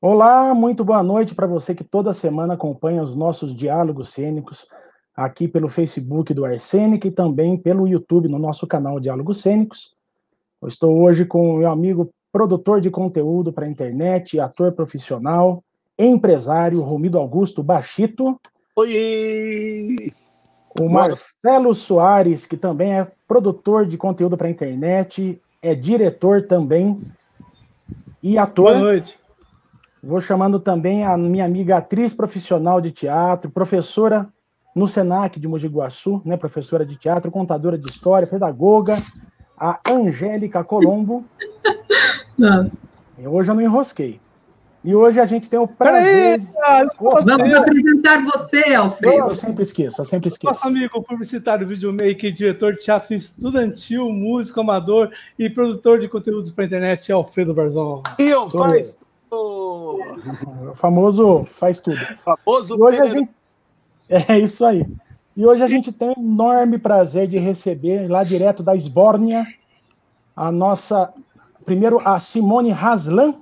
Olá, muito boa noite para você que toda semana acompanha os nossos diálogos cênicos aqui pelo Facebook do Arsênica e também pelo YouTube no nosso canal Diálogos Cênicos. Eu estou hoje com o meu amigo produtor de conteúdo para a internet, ator profissional, empresário, Romildo Augusto Bachito. Oi! O Marcelo Soares, que também é produtor de conteúdo para a internet, é diretor também e ator. Boa noite. Vou chamando também a minha amiga atriz profissional de teatro, professora no Senac de Mogi Guaçu, né, professora de teatro, contadora de história, pedagoga, a Angélica Colombo. Nossa. Hoje eu não enrosquei. E hoje a gente tem o prazer... Vamos apresentar você, Alfredo. Eu sempre esqueço. Nosso amigo publicitário, videomaker, diretor de teatro estudantil, músico, amador e produtor de conteúdos para a internet, Alfredo Barzon. E eu faz o famoso faz tudo. Famoso hoje a gente... É isso aí. E hoje a gente tem o enorme prazer de receber, lá direto da Esbórnia, a nossa... Primeiro, a Simone Haslan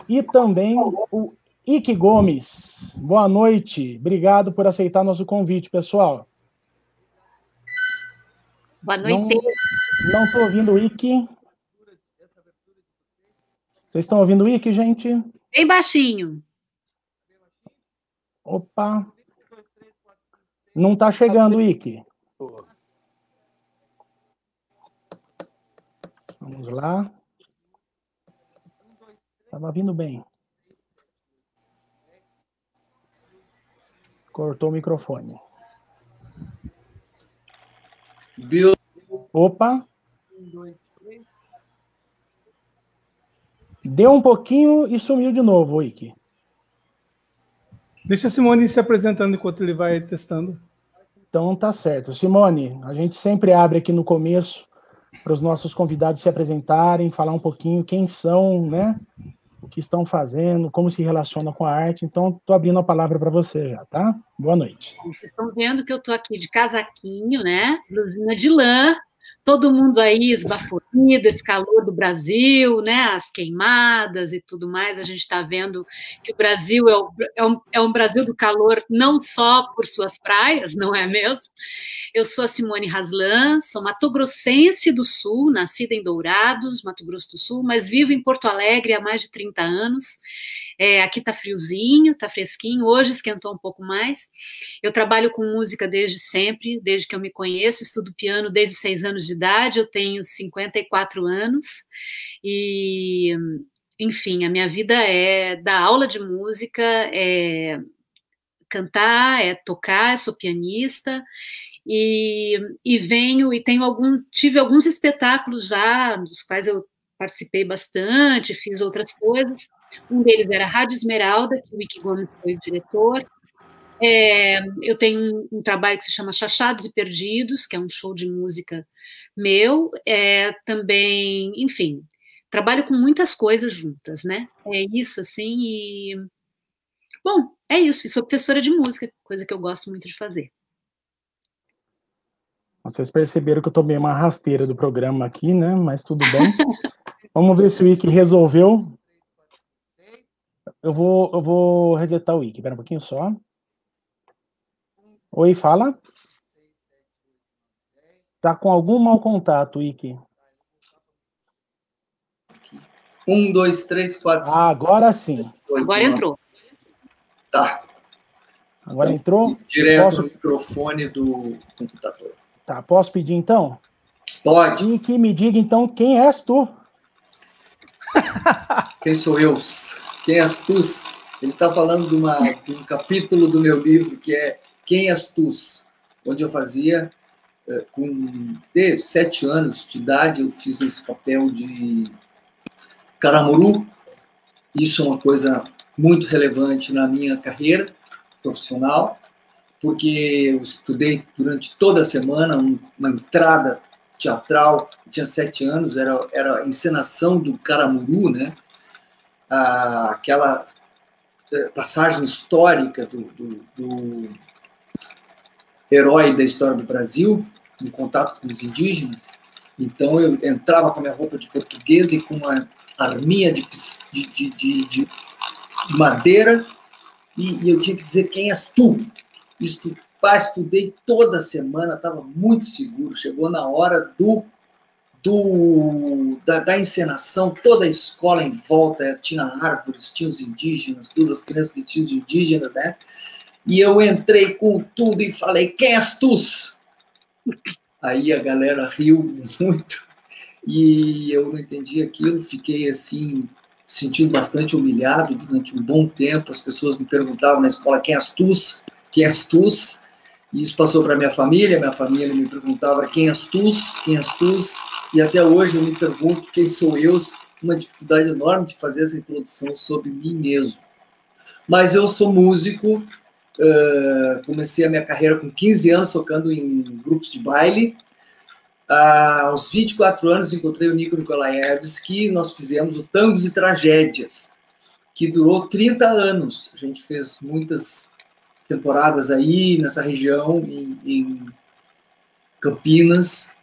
e também o Ike Gomes. Boa noite. Obrigado por aceitar nosso convite, pessoal. Boa noite. Não estou ouvindo o Ike. Vocês estão ouvindo o Ike, gente? Bem baixinho. Opa. Não está chegando o Ike. Vamos lá. Estava vindo bem. Cortou o microfone. Opa. Deu um pouquinho e sumiu de novo, Ike. Deixa a Simone se apresentando enquanto ele vai testando. Então tá certo. Simone, a gente sempre abre aqui no começo para os nossos convidados se apresentarem, falar um pouquinho quem são, né? O que estão fazendo, como se relaciona com a arte. Então, estou abrindo a palavra para você já, tá? Boa noite. Vocês estão vendo que eu estou aqui de casaquinho, né? Blusinha de lã. Todo mundo aí esbaforido, esse calor do Brasil, né? As queimadas e tudo mais. A gente está vendo que o Brasil é um Brasil do calor não só por suas praias, não é mesmo? Eu sou a Simone Haslan, sou matogrossense do Sul, nascida em Dourados, Mato Grosso do Sul, mas vivo em Porto Alegre há mais de 30 anos. Aqui tá friozinho, tá fresquinho, hoje esquentou um pouco mais. Eu trabalho com música desde sempre, desde que eu me conheço, estudo piano desde os 6 anos de idade, eu tenho 54 anos, e, enfim, a minha vida é dar aula de música, é cantar, é tocar, sou pianista, e tive alguns espetáculos já, dos quais eu participei bastante, fiz outras coisas. Um deles era Rádio Esmeralda, que o Ike Gomes foi o diretor. Eu tenho um trabalho que se chama Chachados e Perdidos, que é um show de música meu. Também, enfim, trabalho com muitas coisas juntas, né? É isso, assim, e... Bom, é isso. E sou professora de música, coisa que eu gosto muito de fazer. Vocês perceberam que eu tomei uma rasteira do programa aqui, né? Mas tudo bem. Vamos ver se o Ike resolveu. Eu vou resetar o Ike. Espera um pouquinho só. Oi, fala. Tá com algum mau contato, Ike? 1, 2, 3, 4, 5. Agora sim. Agora entrou. Tá. Agora entrou? Direto no microfone do computador. Tá, posso pedir então? Pode. Ike, me diga então quem és tu? Quem sou eu? Quem és tu? Ele está falando de um capítulo do meu livro que é Quem és tu? Onde eu fazia, com 7 anos de idade, eu fiz esse papel de Caramuru. Isso é uma coisa muito relevante na minha carreira profissional, porque eu estudei durante toda a semana uma entrada teatral, eu tinha 7 anos, era a encenação do Caramuru, né? Aquela passagem histórica do herói da história do Brasil, em contato com os indígenas. Então eu entrava com a minha roupa de português e com uma arminha de madeira, e eu tinha que dizer: quem és tu? Estudei toda semana, estava muito seguro. Chegou na hora da encenação, toda a escola em volta, tinha árvores, tinha os indígenas, todas as crianças vestidas de indígena, né? E eu entrei com tudo e falei: quem és tu? Aí a galera riu muito e eu não entendi aquilo, fiquei assim, sentindo bastante humilhado durante um bom tempo. As pessoas me perguntavam na escola: quem és tu? Quem és tu? E isso passou para minha família me perguntava: quem és tu? Quem és tu? E até hoje eu me pergunto quem sou eu, uma dificuldade enorme de fazer essa introdução sobre mim mesmo. Mas eu sou músico, comecei a minha carreira com 15 anos tocando em grupos de baile. Aos 24 anos encontrei o Nico Nikolaevski, nós fizemos o Tangos e Tragédias, que durou 30 anos. A gente fez muitas temporadas aí nessa região, em Campinas,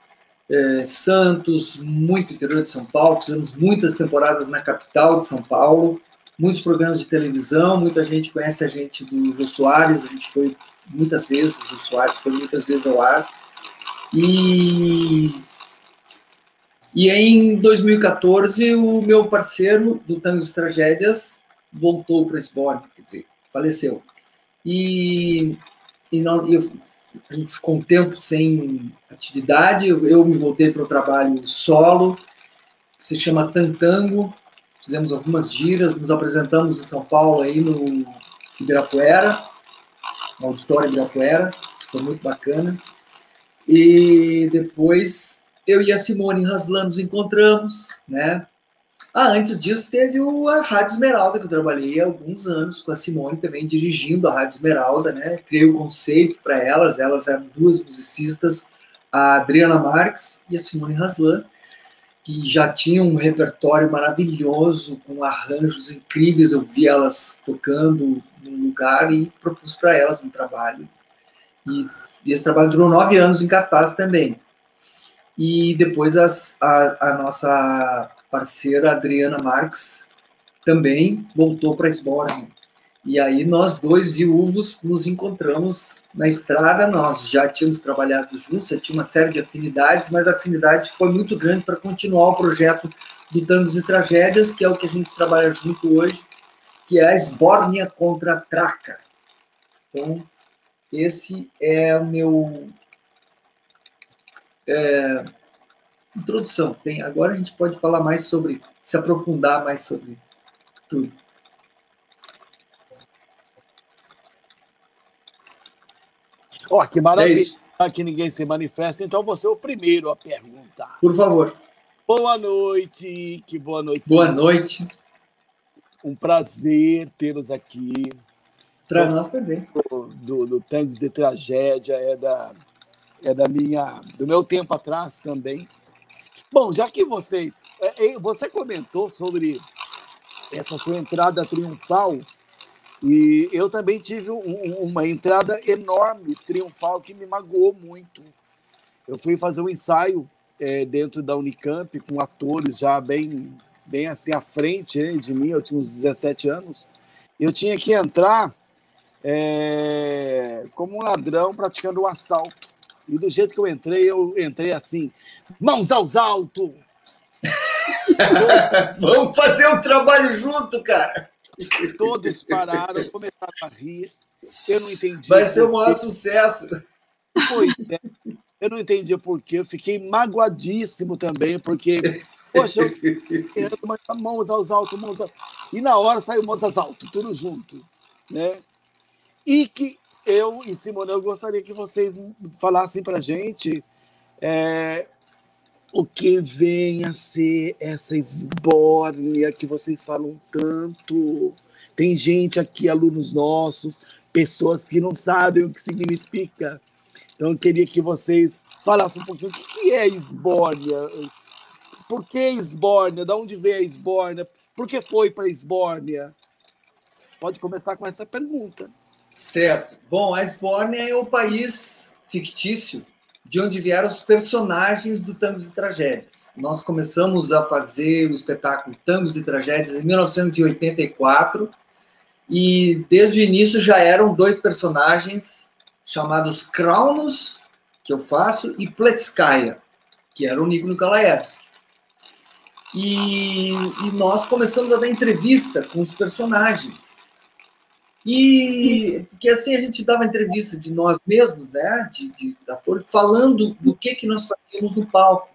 Santos, muito interior de São Paulo. Fizemos muitas temporadas na capital de São Paulo, muitos programas de televisão. Muita gente conhece a gente do Jô Soares, a gente foi muitas vezes, o Jô Soares foi muitas vezes ao ar. E em 2014, o meu parceiro do Tangos e Tragédias voltou para esse bordo, quer dizer, faleceu. A gente ficou um tempo sem atividade, eu me voltei para o trabalho solo, que se chama Tantango. Fizemos algumas giras, nos apresentamos em São Paulo, aí no Ibirapuera, no Auditório Ibirapuera, foi muito bacana. E depois eu e a Simone Haslan nos encontramos, né? Antes disso teve a Rádio Esmeralda, que eu trabalhei há alguns anos com a Simone também, dirigindo a Rádio Esmeralda, né? Criei o conceito para elas eram duas musicistas, a Adriana Marques e a Simone Haslan, que já tinham um repertório maravilhoso, com arranjos incríveis. Eu vi elas tocando num lugar e propus para elas um trabalho. E esse trabalho durou 9 anos em cartaz também. E depois a nossa parceira Adriana Marques também voltou para Esborne. E aí nós dois viúvos nos encontramos na estrada. Nós já tínhamos trabalhado juntos, já tinha uma série de afinidades, mas a afinidade foi muito grande para continuar o projeto do Tangos e Tragédias, que é o que a gente trabalha junto hoje, que é a Esbórnia contra a Traca. Então, esse é o meu introdução. Agora a gente pode falar mais sobre, se aprofundar mais sobre tudo. Que maravilha que ninguém se manifesta, então você é o primeiro a perguntar. Por favor. Boa noite, que boa noite. Boa noite. Um prazer tê-los aqui. Para nós também. Do Tangos e Tragédia, do meu tempo atrás também. Bom, já que você comentou sobre essa sua entrada triunfal, e eu também tive uma entrada enorme, triunfal, que me magoou muito. Eu fui fazer um ensaio dentro da Unicamp, com atores já bem assim à frente, né, de mim. Eu tinha uns 17 anos. Eu tinha que entrar como um ladrão praticando um assalto. E do jeito que eu entrei assim: mãos aos altos! Vamos fazer um trabalho junto, cara! Todos pararam, começaram a rir. Eu não entendi. Vai ser o maior sucesso. Pois é. Eu não entendi por quê. Eu fiquei magoadíssimo também, porque, poxa, mãos aos altos, mãos aos altos. E na hora saiu mãos aos altos, tudo junto, né? E que eu e Simone, eu gostaria que vocês falassem pra gente o que vem a ser essa esbórnia que vocês falam tanto. Tem gente aqui, alunos nossos, pessoas que não sabem o que significa Então, eu queria que vocês falassem um pouquinho o que é Esbórnia, por que Esbórnia, de onde veio a Esbórnia, por que foi para Esbórnia? Pode começar com essa pergunta. Certo. Bom, a Esbórnia é o país fictício de onde vieram os personagens do Tangos e Tragédias. Nós começamos a fazer o espetáculo Tangos e Tragédias em 1984 e desde o início já eram 2 personagens chamados Kraunos, que eu faço, e Pletskaya, que era o Nico Nikolaevski. E nós começamos a dar entrevista com os personagens. E porque assim a gente dava entrevista de nós mesmos, né, de ator, falando do que nós fazíamos no palco.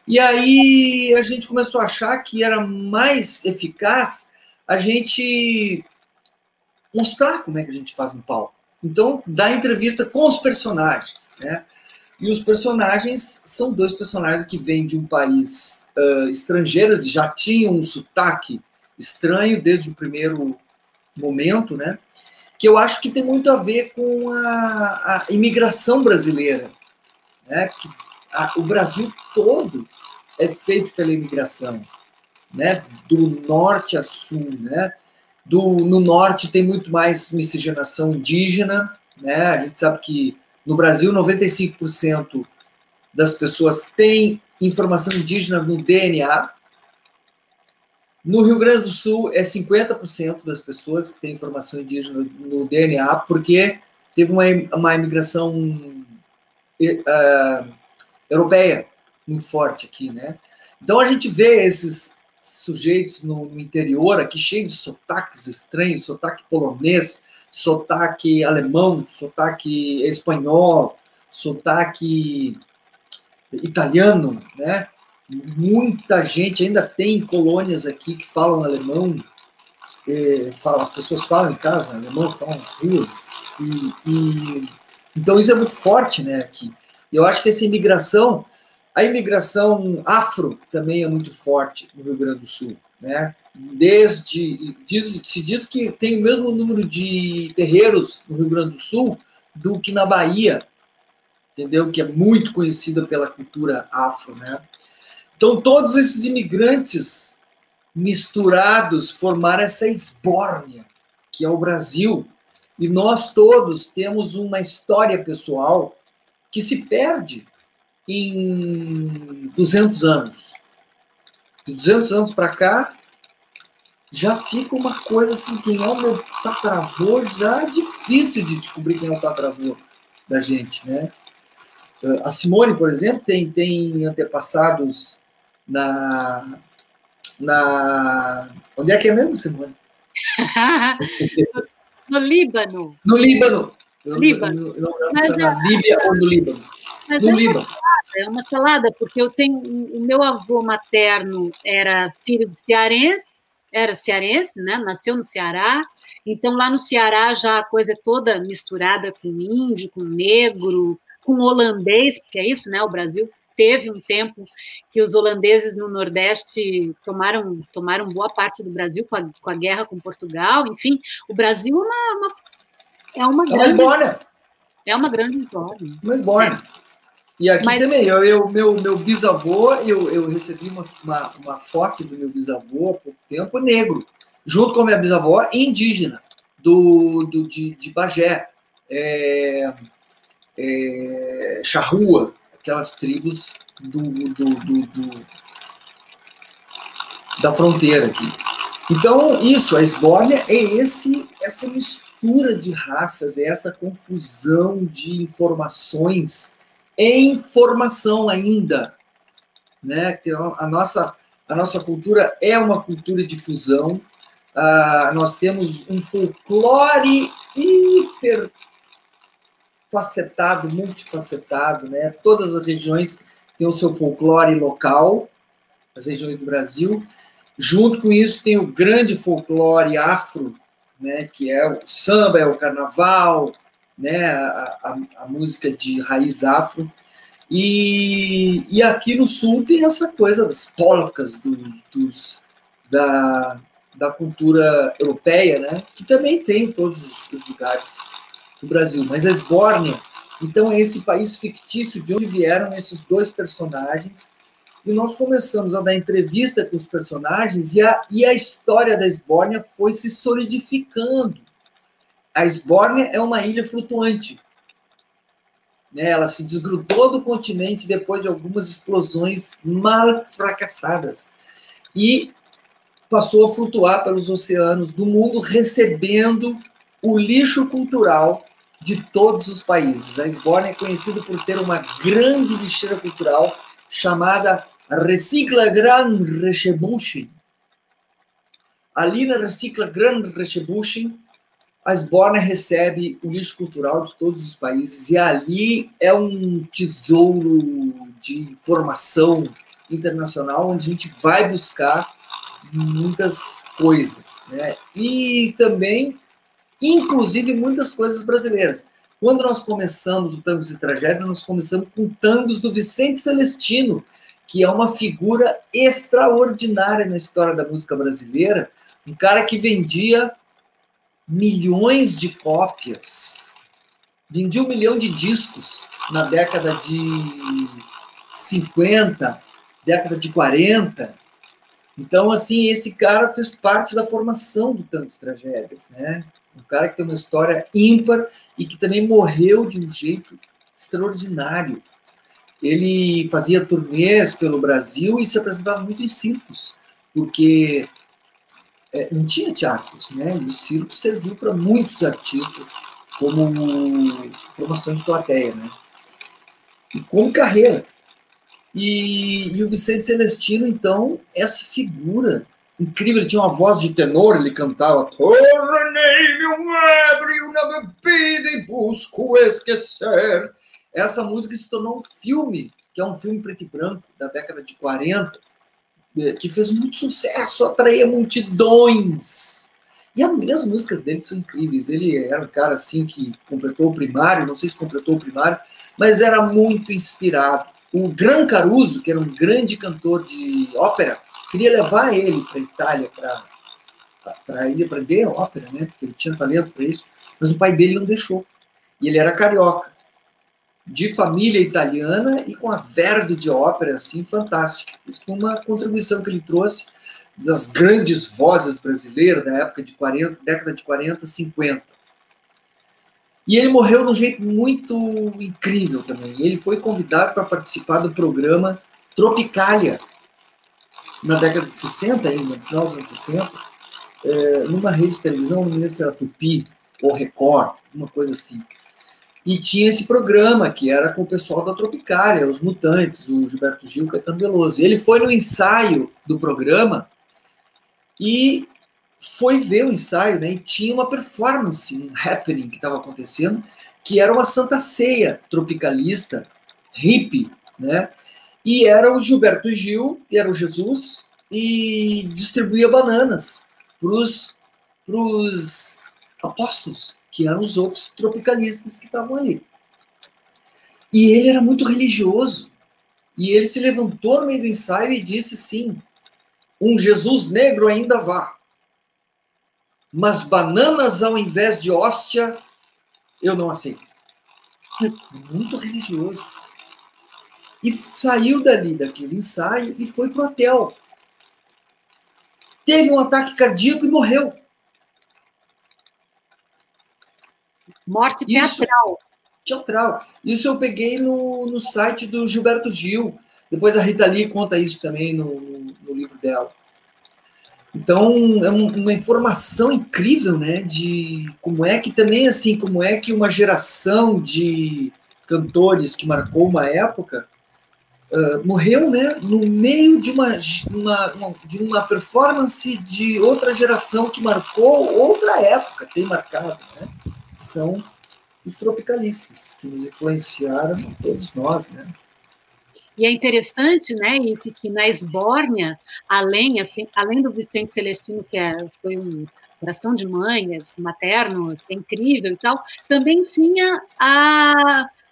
E aí a gente começou a achar que era mais eficaz a gente mostrar como é que a gente faz no palco. Então, dar entrevista com os personagens, né? E os personagens são 2 personagens que vêm de um país estrangeiro, já tinham um sotaque estranho desde o primeiro momento, né? Que eu acho que tem muito a ver com a imigração brasileira, né? Que o Brasil todo é feito pela imigração, né? Do norte a sul, né? No norte tem muito mais miscigenação indígena, né? A gente sabe que no Brasil 95% das pessoas têm informação indígena no DNA. No Rio Grande do Sul é 50% das pessoas que têm informação indígena no DNA, porque teve uma imigração europeia muito forte aqui, né? Então a gente vê esses sujeitos no interior aqui cheio de sotaques estranhos, sotaque polonês, sotaque alemão, sotaque espanhol, sotaque italiano, né? Muita gente ainda tem colônias aqui que falam alemão, as pessoas falam em casa alemão, falam nas ruas, então isso é muito forte, né, aqui. Eu acho que essa imigração, a imigração afro também é muito forte no Rio Grande do Sul, né? Se diz que tem o mesmo número de terreiros no Rio Grande do Sul do que na Bahia, entendeu? Que é muito conhecida pela cultura afro, né? Então, todos esses imigrantes misturados formaram essa Esbórnia, que é o Brasil, e nós todos temos uma história pessoal que se perde em 200 anos. De 200 anos para cá, já fica uma coisa assim, quem é o meu tataravô, já é difícil de descobrir quem é o tataravô da gente, né? A Simone, por exemplo, tem antepassados onde é que é mesmo, Simone? No Líbano. No Líbano. Líbano. Na Líbia ou no Líbano? No Líbano. É uma salada, porque o meu avô materno era filho de cearense, era cearense, né? Nasceu no Ceará, então lá no Ceará já a coisa é toda misturada com índio, com negro, com holandês, porque é isso, né? O Brasil teve um tempo que os holandeses no Nordeste tomaram boa parte do Brasil com a guerra com Portugal. Enfim, o Brasil é uma grande Esbórnia. É uma grande Esbórnia. Uma Esbórnia. E aqui também, meu bisavô, eu recebi uma foto do meu bisavô há pouco tempo, negro, junto com a minha bisavó, indígena, de Bagé, Charrua, aquelas tribos da fronteira aqui. Então, a Esbórnia é essa mistura de raças, é essa confusão de informações em formação ainda, né? Que a nossa cultura é uma cultura de fusão. Nós temos um folclore hiper facetado, multifacetado, né? Todas as regiões têm o seu folclore local, as regiões do Brasil. Junto com isso tem o grande folclore afro, né? Que é o samba, é o carnaval, né? A música de raiz afro. E aqui no sul tem essa coisa das polcas da cultura europeia, né? Que também tem em todos os lugares do Brasil. Mas a Esbórnia Então, é esse país fictício de onde vieram esses dois personagens. E nós começamos a dar entrevista com os personagens e a história da Esbórnia foi se solidificando. A Esbórnia é uma ilha flutuante. Né? Ela se desgrudou do continente depois de algumas explosões mal fracassadas. E passou a flutuar pelos oceanos do mundo, recebendo o lixo cultural de todos os países. A Esbórnia é conhecida por ter uma grande lixeira cultural chamada Recicla Gran Rechebuchen. Ali na Recicla Gran Rechebuchen, a Esbórnia recebe o lixo cultural de todos os países e ali é um tesouro de informação internacional onde a gente vai buscar muitas coisas, né? E também, inclusive, muitas coisas brasileiras. Quando nós começamos o Tangos e Tragédias, nós começamos com tangos do Vicente Celestino, que é uma figura extraordinária na história da música brasileira, um cara que vendia milhões de cópias, vendia 1 milhão de discos na década de 50, década de 40. Então, assim, esse cara fez parte da formação do Tangos e Tragédias, né? Um cara que tem uma história ímpar e que também morreu de um jeito extraordinário. Ele fazia turnês pelo Brasil e se apresentava muito em circos, porque não tinha teatros, né? E o circo serviu para muitos artistas como formação de plateia, né? E como carreira. E o Vicente Celestino, então, essa figura incrível, ele tinha uma voz de tenor, ele cantava Tornei-me um ébrio na bebida e busco esquecer. Essa música se tornou um filme, que é um filme preto e branco, da década de 40, que fez muito sucesso, atraía multidões. E as músicas dele são incríveis. Ele era um cara assim que completou o primário, não sei se completou o primário, mas era muito inspirado. O Gran Caruso, que era um grande cantor de ópera, queria levar ele para a Itália para ele aprender ópera, né? Porque ele tinha talento para isso, mas o pai dele não deixou. E ele era carioca, de família italiana e com a verve de ópera assim fantástica. Isso foi uma contribuição que ele trouxe das grandes vozes brasileiras da época de 40, década de 40, 50. E ele morreu de um jeito muito incrível também. Ele foi convidado para participar do programa Tropicália, na década de 60 ainda, no final dos anos 60, numa rede de televisão, não me lembro se era Tupi ou Record, uma coisa assim. E tinha esse programa, que era com o pessoal da Tropicália, os Mutantes, o Gilberto Gil, o Caetano Veloso. Ele foi no ensaio do programa e foi ver o ensaio, né? E tinha uma performance, um happening que estava acontecendo, que era uma Santa Ceia tropicalista, hippie, né? E era o Gilberto Gil, e era o Jesus, e distribuía bananas para os apóstolos, que eram os outros tropicalistas que estavam ali. E ele era muito religioso. E ele se levantou no meio do ensaio e disse assim: um Jesus negro ainda vá, mas bananas ao invés de hóstia, eu não aceito. Muito religioso. E saiu dali, daquele ensaio, e foi pro hotel. Teve um ataque cardíaco e morreu. Morte teatral. Teatral. Isso eu peguei no site do Gilberto Gil. Depois a Rita Lee conta isso também no livro dela. Então, é uma informação incrível, né? De como é que também, assim, como é que uma geração de cantores que marcou uma época morreu, né? No meio de uma performance de outra geração que marcou outra época, tem marcado, né? São os tropicalistas, que nos influenciaram, todos nós, né? E é interessante, né, que na Esbórnia, além do Vicente Celestino, que foi um coração de mãe, materno, é incrível e tal, também tinha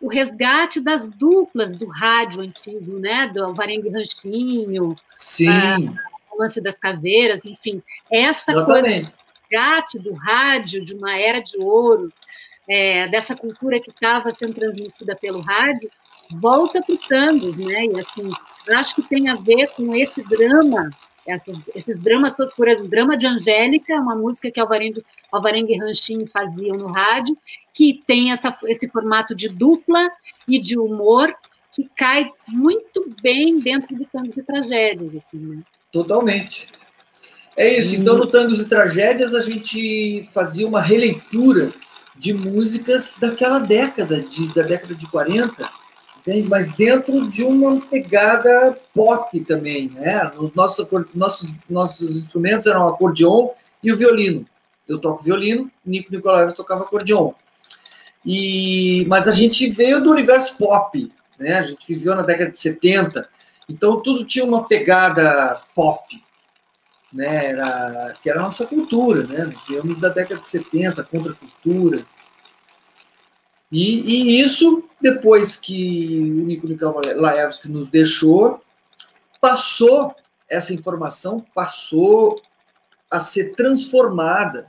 o resgate das duplas do rádio antigo, né, do Alvarenga e Ranchinho, Sim. O Lance das Caveiras, enfim, essa coisa do resgate do rádio, de uma era de ouro, dessa cultura que estava sendo transmitida pelo rádio, volta para o Tangos, né? E assim, eu acho que tem a ver com esse drama, esses dramas todos, por exemplo, Drama de Angélica, uma música que Alvarenga e Ranchinho faziam no rádio, que tem esse formato de dupla e de humor que cai muito bem dentro de Tangos e Tragédias, assim, né? Totalmente. É isso. Então, no Tangos e Tragédias, a gente fazia uma releitura de músicas daquela década, da década de 40, entende? Mas dentro de uma pegada pop também, né? Nossos instrumentos eram o acordeon e o violino. Eu toco violino, Nico Nicolaevski tocava acordeon. Mas a gente veio do universo pop, né? A gente viveu na década de 70, então tudo tinha uma pegada pop, né? Que era a nossa cultura, né? Nós viemos da década de 70, contracultura. E isso, depois que o Nico Nicolaevski nos deixou, essa informação passou a ser transformada,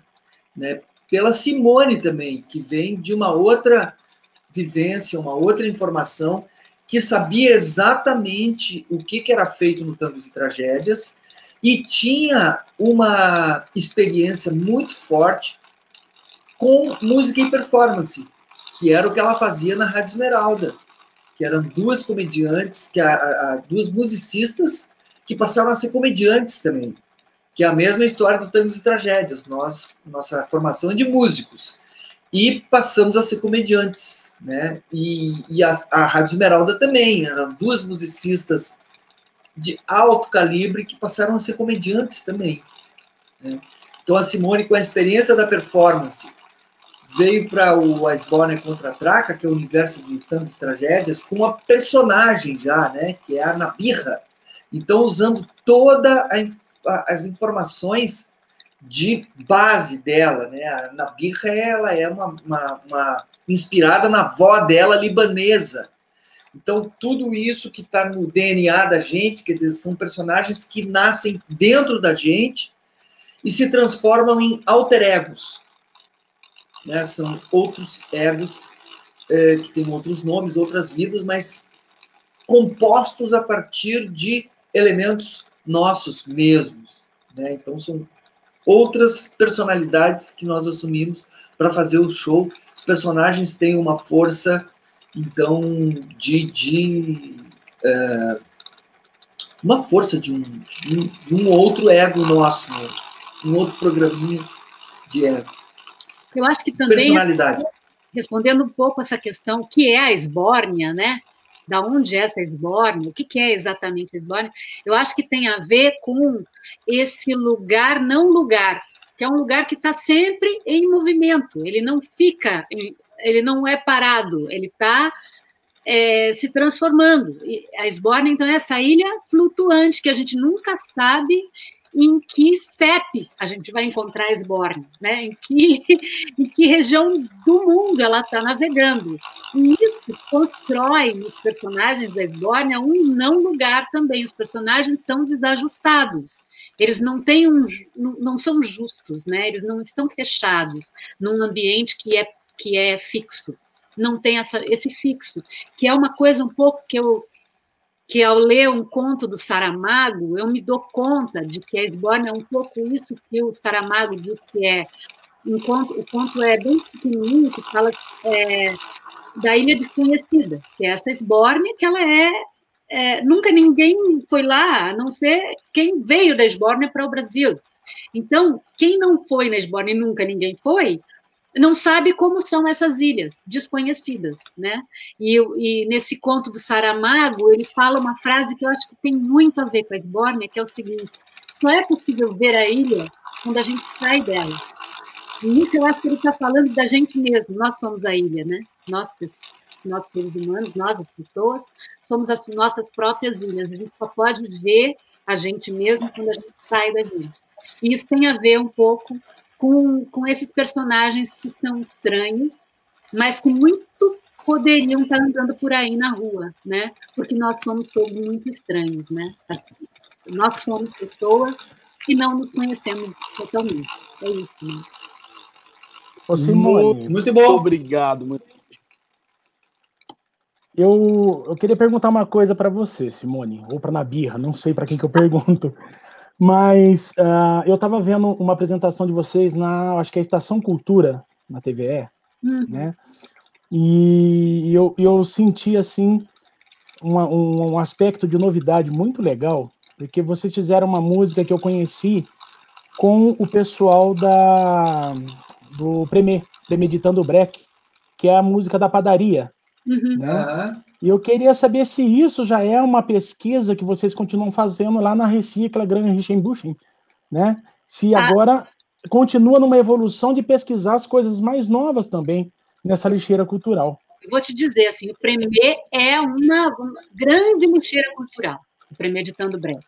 né, pela Simone também, que vem de uma outra vivência, uma outra informação, que sabia exatamente o que era feito no Tangos e Tragédias e tinha uma experiência muito forte com música e performance, que era o que ela fazia na Rádio Esmeralda, que eram duas comediantes, duas musicistas que passaram a ser comediantes também, que é a mesma história do Tangos e Tragédias. Nossa formação é de músicos e passamos a ser comediantes, né? E a Rádio Esmeralda também, eram duas musicistas de alto calibre que passaram a ser comediantes também, né? Então a Simone, com a experiência da performance, veio para o Eisborn contra a Traca, que é o universo do Tangos e Tragédias, com uma personagem já, né? Que é a Nabirra. Então, usando todas as informações de base dela, né? A Nabirra, ela é uma inspirada na avó dela, libanesa. Então, tudo isso que está no DNA da gente, quer dizer, são personagens que nascem dentro da gente e se transformam em alter egos, né? São outros egos que têm outros nomes, outras vidas, mas compostos a partir de elementos nossos mesmos, né? Então, são outras personalidades que nós assumimos para fazer o show. Os personagens têm uma força, então, uma força de um outro ego nosso, né? Um outro programinha de ego. Eu acho que também, personalidade. Respondendo um pouco essa questão, o que é a esbórnia, né? Da onde é essa esbórnia? O que é exatamente a esbórnia? Eu acho que tem a ver com esse lugar, não lugar, que é um lugar que está sempre em movimento. Ele não fica, ele não é parado, ele está se transformando. E a esbórnia, então, é essa ilha flutuante que a gente nunca sabe em que estepe a gente vai encontrar a esbórnia, né? Em que região do mundo ela está navegando. E isso constrói nos personagens da esbórnia um não lugar também. Os personagens são desajustados. Eles não não são justos, né? Eles não estão fechados num ambiente que é fixo. Não tem esse fixo, que é uma coisa um pouco que ao ler um conto do Saramago, eu me dou conta de que a esbórnia é um pouco isso que o Saramago diz que é. O conto é bem pequenininho, que fala da Ilha Desconhecida, que é essa esbórnia, que ela nunca ninguém foi lá, a não ser quem veio da esbórnia para o Brasil. Então, quem não foi na esbórnia e nunca ninguém foi, não sabe como são essas ilhas desconhecidas, né? E nesse conto do Saramago, ele fala uma frase que eu acho que tem muito a ver com a esbórnia, que é o seguinte: só é possível ver a ilha quando a gente sai dela. E isso eu acho que ele está falando da gente mesmo. Nós somos a ilha, né? Nós seres humanos, nós, as pessoas, somos as nossas próprias ilhas. A gente só pode ver a gente mesmo quando a gente sai da gente. E isso tem a ver um pouco com esses personagens que são estranhos, mas que muito poderiam estar andando por aí na rua, né? Porque nós somos todos muito estranhos, né? Nós somos pessoas que não nos conhecemos totalmente. É isso, né? Ô, Simone, muito bom. Obrigado. Eu queria perguntar uma coisa para você, Simone, ou para Nabirra, não sei para quem que eu pergunto, mas eu estava vendo uma apresentação de vocês acho que é a Estação Cultura, na TVE, né? E eu senti, assim, um aspecto de novidade muito legal, porque vocês fizeram uma música que eu conheci com o pessoal do Premeditando o Break, que é a música da padaria, né? E eu queria saber se isso já é uma pesquisa que vocês continuam fazendo lá na Recicla Gran Richenbuchen, né? Se agora continua numa evolução de pesquisar as coisas mais novas também nessa lixeira cultural. Eu vou te dizer, assim, o Premê é uma grande lixeira cultural, o Premeditando Break.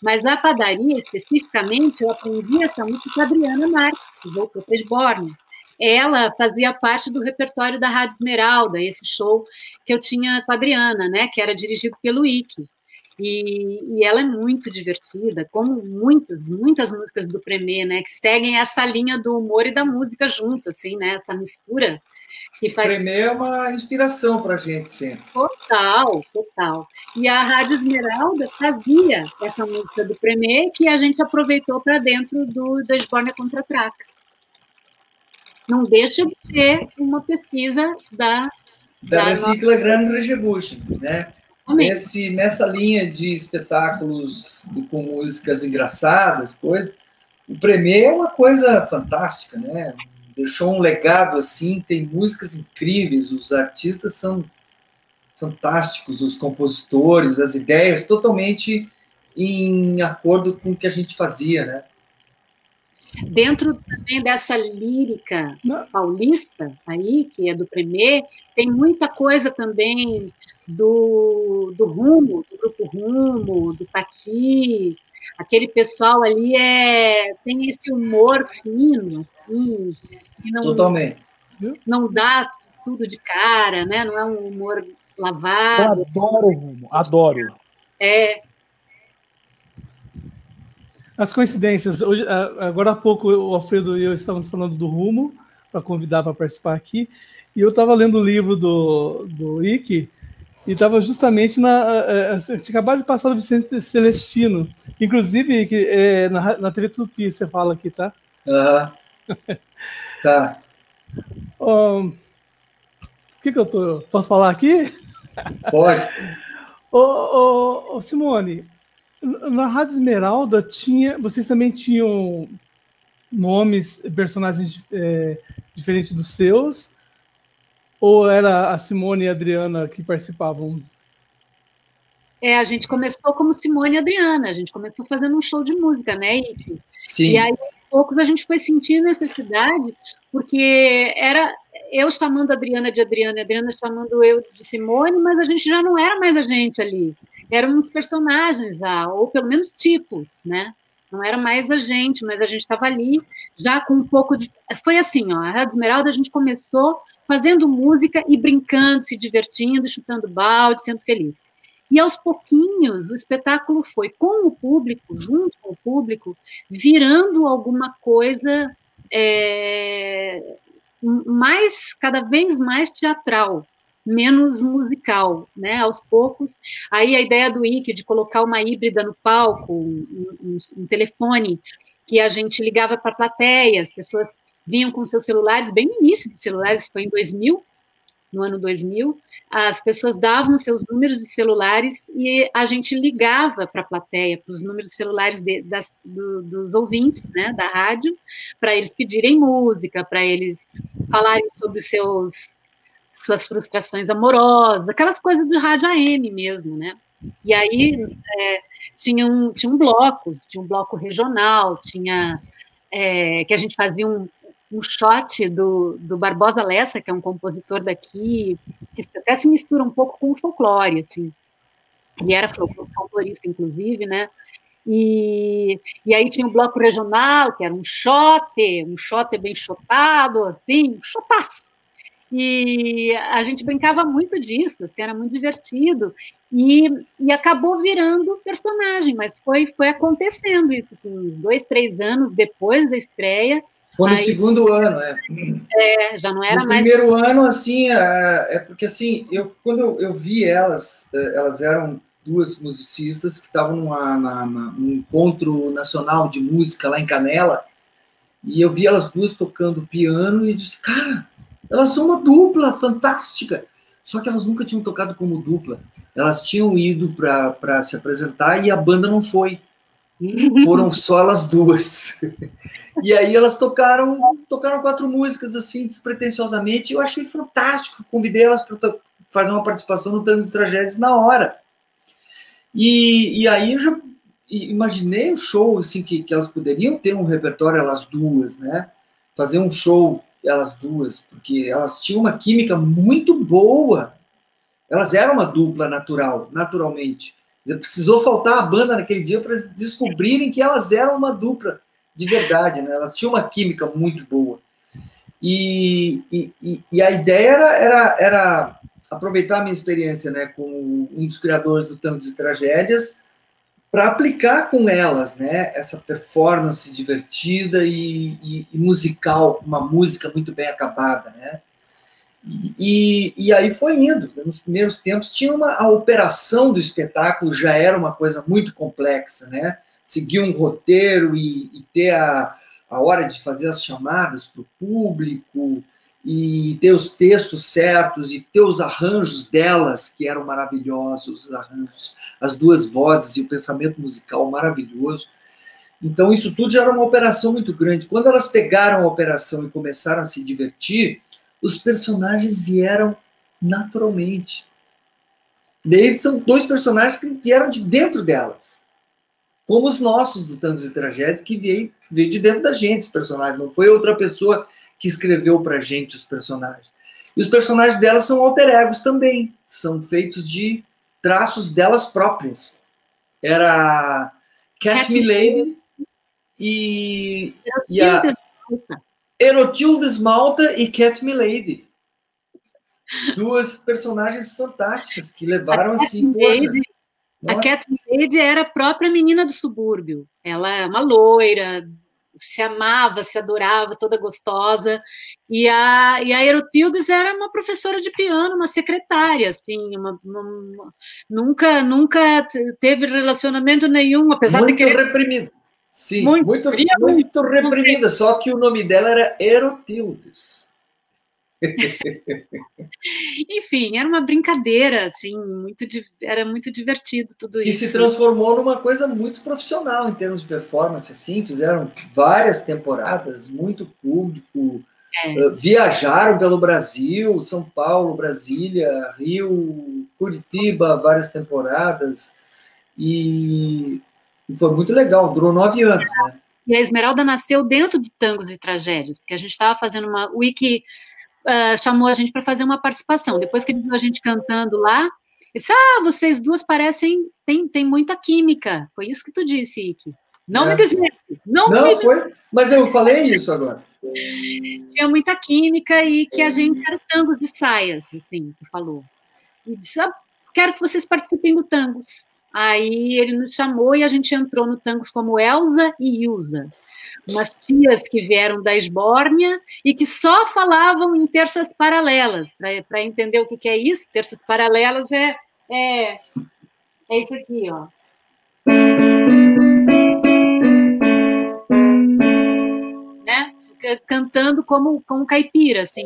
Mas na padaria, especificamente, eu aprendi essa música com a Adriana Marques, que voltou para Esborne. Ela fazia parte do repertório da Rádio Esmeralda, esse show que eu tinha com a Adriana, né, que era dirigido pelo Ike. E ela é muito divertida, como muitas músicas do Premê, né, que seguem essa linha do humor e da música junto, assim, né, essa mistura que faz... O Premê é uma inspiração para a gente sempre. Total. E a Rádio Esmeralda fazia essa música do Premê que a gente aproveitou para dentro da Esborne Contra-Traca. Não deixa de ser uma pesquisa da Recicla Gran Richenbuchen, né? Nessa linha de espetáculos com músicas engraçadas, coisa, o Premê é uma coisa fantástica, né? Deixou um legado assim, tem músicas incríveis, os artistas são fantásticos, os compositores, as ideias totalmente em acordo com o que a gente fazia, né? Dentro também dessa lírica paulista aí, que é do Premê, tem muita coisa também do Rumo, do Grupo Rumo, do Tati. Aquele pessoal ali tem esse humor fino, assim, que totalmente. Não dá tudo de cara, né? Não é um humor lavado. Eu adoro o Rumo, adoro. As coincidências. Hoje, agora há pouco, o Alfredo e eu estávamos falando do Rumo, para convidar para participar aqui, e eu estava lendo o livro do Ike, e estava justamente tinha acabado de passar do Vicente Celestino, inclusive na TV Tupi, você fala aqui, tá? Tá. O que eu tô... Posso falar aqui? Pode. Simone, na Rádio Esmeralda vocês também tinham nomes, personagens diferentes dos seus? Ou era a Simone e a Adriana que participavam? A gente começou como Simone e Adriana, a gente começou fazendo um show de música, né, Ike? Sim. E aí, aos poucos, a gente foi sentindo necessidade, porque era eu chamando a Adriana de Adriana, a Adriana chamando eu de Simone, mas a gente já não era mais a gente ali. Eram uns personagens já, ou pelo menos tipos, né? Não era mais a gente, mas a gente estava ali já com um pouco de... Foi assim, ó, a Rádio Esmeralda a gente começou fazendo música e brincando, se divertindo, chutando balde, sendo feliz. E aos pouquinhos o espetáculo foi com o público, junto com o público, virando alguma coisa cada vez mais teatral, menos musical, né? Aos poucos, aí a ideia do Ike de colocar uma híbrida no palco, um telefone que a gente ligava para a plateia, as pessoas vinham com seus celulares, bem no início dos celulares, foi em 2000, no ano 2000, as pessoas davam seus números de celulares e a gente ligava para a plateia, para os números de celulares dos ouvintes, né, da rádio, para eles pedirem música, para eles falarem sobre suas frustrações amorosas, aquelas coisas do rádio AM mesmo, né? E aí tinham blocos, tinha um bloco regional, tinha que a gente fazia um shot do Barbosa Lessa, que é um compositor daqui, que até se mistura um pouco com o folclore, assim. Ele era folclorista, inclusive, né? E aí tinha um bloco regional, que era um shot bem shotado, assim, um shotaço. E a gente brincava muito disso, assim, era muito divertido, e acabou virando personagem, mas foi acontecendo isso, assim, uns 2, 3 anos depois da estreia, Foi no segundo ano, já não era no mais... primeiro ano, assim, porque, assim, quando eu vi elas eram duas musicistas que estavam num encontro nacional de música lá em Canela, e eu vi elas duas tocando piano e disse, cara, elas são uma dupla fantástica. Só que elas nunca tinham tocado como dupla. Elas tinham ido para se apresentar e a banda não foi. Foram só elas duas. E aí elas tocaram 4 músicas, assim, despretensiosamente, e eu achei fantástico. Convidei elas para fazer uma participação no Tangos e Tragédias na hora. E aí eu já imaginei o show, assim, que elas poderiam ter um repertório, elas duas, né? Fazer um show, elas duas, porque elas tinham uma química muito boa. Elas eram uma dupla naturalmente. Quer dizer, precisou faltar a banda naquele dia para descobrirem que elas eram uma dupla de verdade, né? Elas tinham uma química muito boa. E a ideia era aproveitar a minha experiência, né, como um dos criadores do Tangos e Tragédias, para aplicar com elas, né, essa performance divertida e musical, uma música muito bem acabada, né? E aí foi indo. Nos primeiros tempos tinha a operação do espetáculo já era uma coisa muito complexa, né? Seguir um roteiro e ter a hora de fazer as chamadas para o público e ter os textos certos e ter os arranjos delas, que eram maravilhosos, os arranjos, as duas vozes e o pensamento musical maravilhoso. Então isso tudo já era uma operação muito grande. Quando elas pegaram a operação e começaram a se divertir, os personagens vieram naturalmente. Daí são 2 personagens que vieram de dentro delas. Como os nossos do Tangos e Tragédias, que veio de dentro da gente, os personagens. Não foi outra pessoa que escreveu pra gente os personagens. E os personagens delas são alter egos também. São feitos de traços delas próprias. Era Cat Milady e a Erotilde Malta e Cat Milady. 2 personagens fantásticas que levaram assim, poxa. A Cat Milady era a própria menina do subúrbio. Ela é uma loira, se amava, se adorava, toda gostosa. E a Erotildes era uma professora de piano, uma secretária, assim, nunca teve relacionamento nenhum, apesar muito de que reprimida. Sim, muito reprimida, só que o nome dela era Erotildes. Enfim, era uma brincadeira, assim, era muito divertido tudo isso. Que se transformou numa coisa muito profissional em termos de performance, assim, fizeram várias temporadas, muito público, viajaram pelo Brasil, São Paulo, Brasília, Rio, Curitiba, várias temporadas, e foi muito legal, durou 9 anos, né? E a Esmeralda nasceu dentro do Tangos e Tragédias, porque a gente estava fazendo o Wiki chamou a gente para fazer uma participação. Depois que ele viu a gente cantando lá, ele disse, vocês duas parecem, tem muita química. Foi isso que tu disse, Ike. Não me desmente. Não foi, mas eu falei isso agora. Tinha muita química e que a gente era tangos e saias, assim, tu falou. E disse, quero que vocês participem do Tangos. Aí ele nos chamou e a gente entrou no Tangos como Elza e Ilza. Umas tias que vieram da Esbórnia e que só falavam em terças paralelas. Para entender o que é isso, terças paralelas é isso aqui, ó. Né? Cantando como caipira, assim.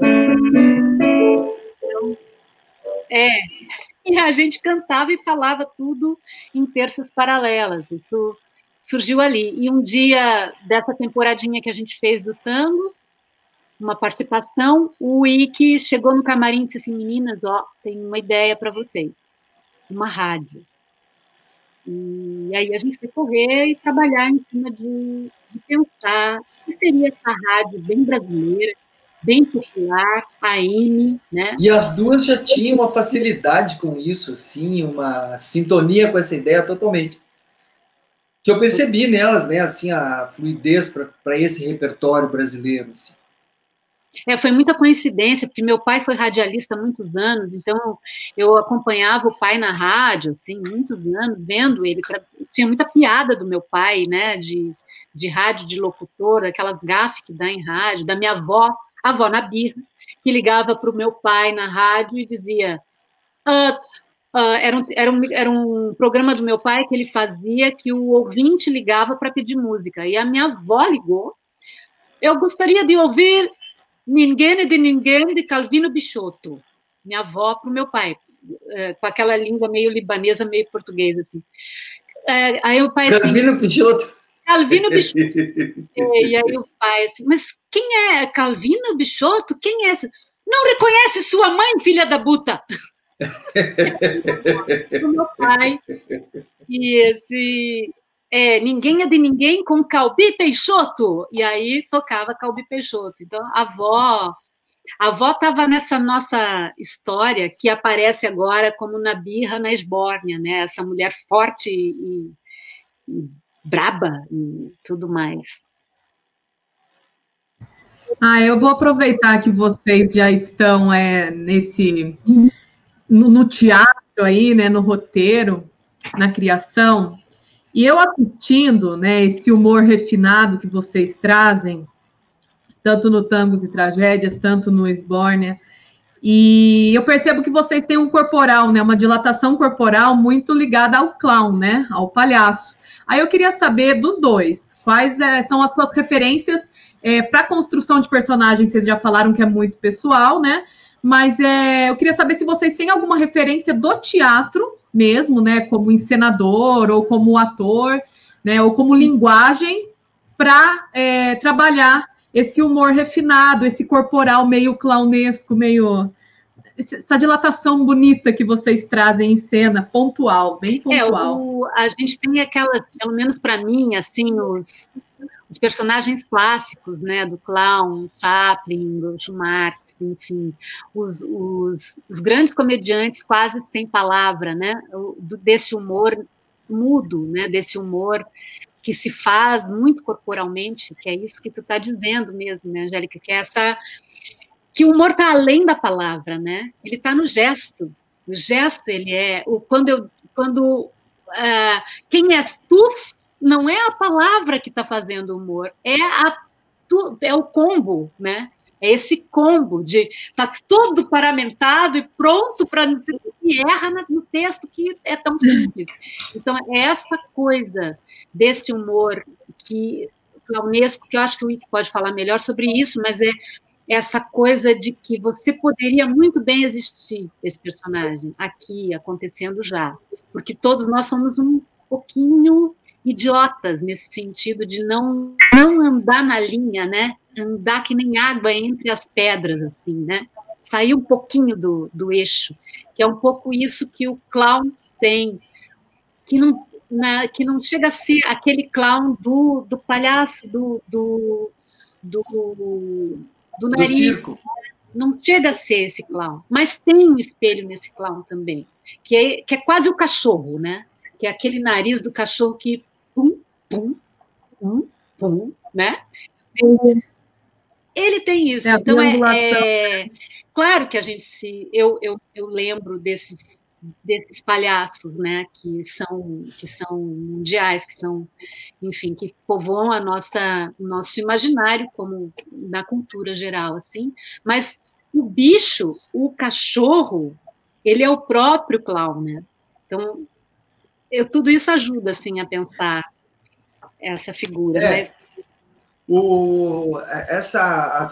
Então, e a gente cantava e falava tudo em terças paralelas. Isso surgiu ali. E um dia, dessa temporadinha que a gente fez do Tangos, uma participação, o Ike chegou no camarim e disse assim, meninas, tem uma ideia para vocês. Uma rádio. E aí a gente foi correr e trabalhar em cima de pensar o que seria essa rádio bem brasileira, bem popular, a AM, né? E as duas já tinham uma facilidade com isso, assim, uma sintonia com essa ideia totalmente. Que eu percebi nelas, né, assim, a fluidez para esse repertório brasileiro, assim. Foi muita coincidência, porque meu pai foi radialista há muitos anos, então eu acompanhava o pai na rádio, assim, muitos anos, vendo ele. Tinha muita piada do meu pai, né, de rádio de locutora, aquelas gafes que dá em rádio, da minha avó, a avó Nabirra, que ligava para o meu pai na rádio e dizia... Era um programa do meu pai que ele fazia, que o ouvinte ligava para pedir música. E a minha avó ligou. Eu gostaria de ouvir Ninguém de Ninguém, de Calvino Bisciotto. Minha avó para o meu pai, com aquela língua meio libanesa, meio portuguesa, assim. Aí o pai assim... Calvino Bisciotto. Calvino Bisciotto. E aí o pai assim, mas quem é Calvino Bisciotto? Quem é esse? Não reconhece sua mãe, filha da puta? Do meu pai. E esse... Ninguém é de Ninguém com Calbi Peixoto. E aí tocava Calbi Peixoto. Então, a avó estava nessa nossa história que aparece agora como Nabirra na Esbórnia, né? Essa mulher forte e braba e tudo mais. Eu vou aproveitar que vocês já estão no teatro aí, né? No roteiro, na criação. E eu assistindo, né, esse humor refinado que vocês trazem, tanto no Tangos e Tragédias, tanto no Esbórnia, e eu percebo que vocês têm um corporal, né, uma dilatação corporal muito ligada ao clown, né, ao palhaço. Aí eu queria saber dos dois, quais são as suas referências para a construção de personagens. Vocês já falaram que é muito pessoal, né, mas eu queria saber se vocês têm alguma referência do teatro, mesmo, né, como encenador ou como ator, né, ou como linguagem para trabalhar esse humor refinado, esse corporal meio clownesco, meio essa dilatação bonita que vocês trazem em cena, pontual, bem pontual. A gente tem aquelas, pelo menos para mim, assim, os personagens clássicos, né, do clown, Chaplin, Groucho Marx, enfim, os grandes comediantes quase sem palavra, né, desse humor mudo, né, desse humor que se faz muito corporalmente, que é isso que tu está dizendo mesmo, né, Angélica, que é que o humor está além da palavra, né, ele está no gesto. O gesto, ele quem és tu, não é a palavra que está fazendo o humor, é o combo, né? É esse combo de tá todo paramentado e pronto para e erra no texto que é tão simples. Então, é essa coisa desse humor clownesco, que eu acho que o Ike pode falar melhor sobre isso, mas é essa coisa de que você poderia muito bem existir esse personagem aqui, acontecendo já. Porque todos nós somos um pouquinho idiotas nesse sentido de não andar na linha, né? Andar que nem água entre as pedras, assim, né? Sair um pouquinho do eixo, que é um pouco isso que o clown tem, que não chega a ser aquele clown do palhaço, do nariz. Do circo. Não chega a ser esse clown, mas tem um espelho nesse clown também, que é quase o cachorro, né? Que é aquele nariz do cachorro que pum, pum, pum, pum, né? Ele tem isso. Então, claro que a gente eu lembro desses palhaços, né, que são mundiais, que são, enfim, que povoam o nosso imaginário, como na cultura geral, assim. Mas o bicho, o cachorro, ele é o próprio clown, né? Então, tudo isso ajuda, assim, a pensar essa figura, mas...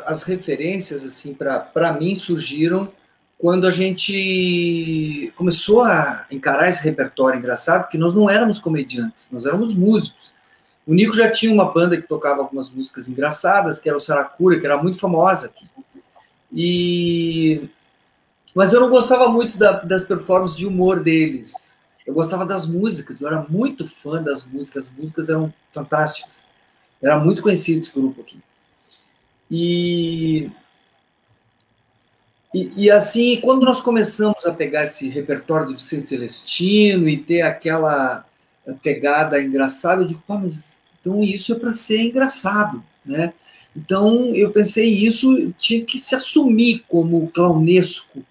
As referências, assim, para mim, surgiram quando a gente começou a encarar esse repertório engraçado, porque nós não éramos comediantes, nós éramos músicos. O Nico já tinha uma banda que tocava algumas músicas engraçadas, que era o Saracura, que era muito famosa aqui. Mas eu não gostava muito das performances de humor deles. Eu gostava das músicas, eu era muito fã das músicas, as músicas eram fantásticas. Era muito conhecido esse grupo aqui. E assim, quando nós começamos a pegar esse repertório de Vicente Celestino e ter aquela pegada engraçada, eu digo, mas então isso é para ser engraçado, né? Então eu pensei, isso tinha que se assumir como clownesco.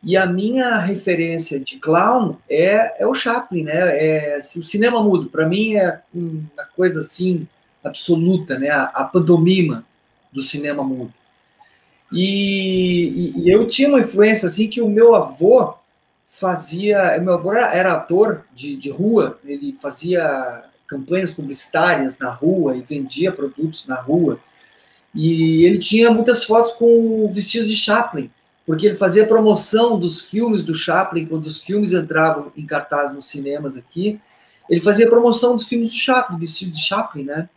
E a minha referência de clown é o Chaplin, né? O cinema mudo, para mim é uma coisa assim absoluta, né? A pantomima do cinema mudo. E eu tinha uma influência assim que o meu avô era ator de rua, ele fazia campanhas publicitárias na rua e vendia produtos na rua. E ele tinha muitas fotos com vestidos de Chaplin, porque ele fazia promoção dos filmes do Chaplin, quando os filmes entravam em cartaz nos cinemas aqui, ele fazia promoção dos filmes do Chaplin, vestido de Chaplin, né?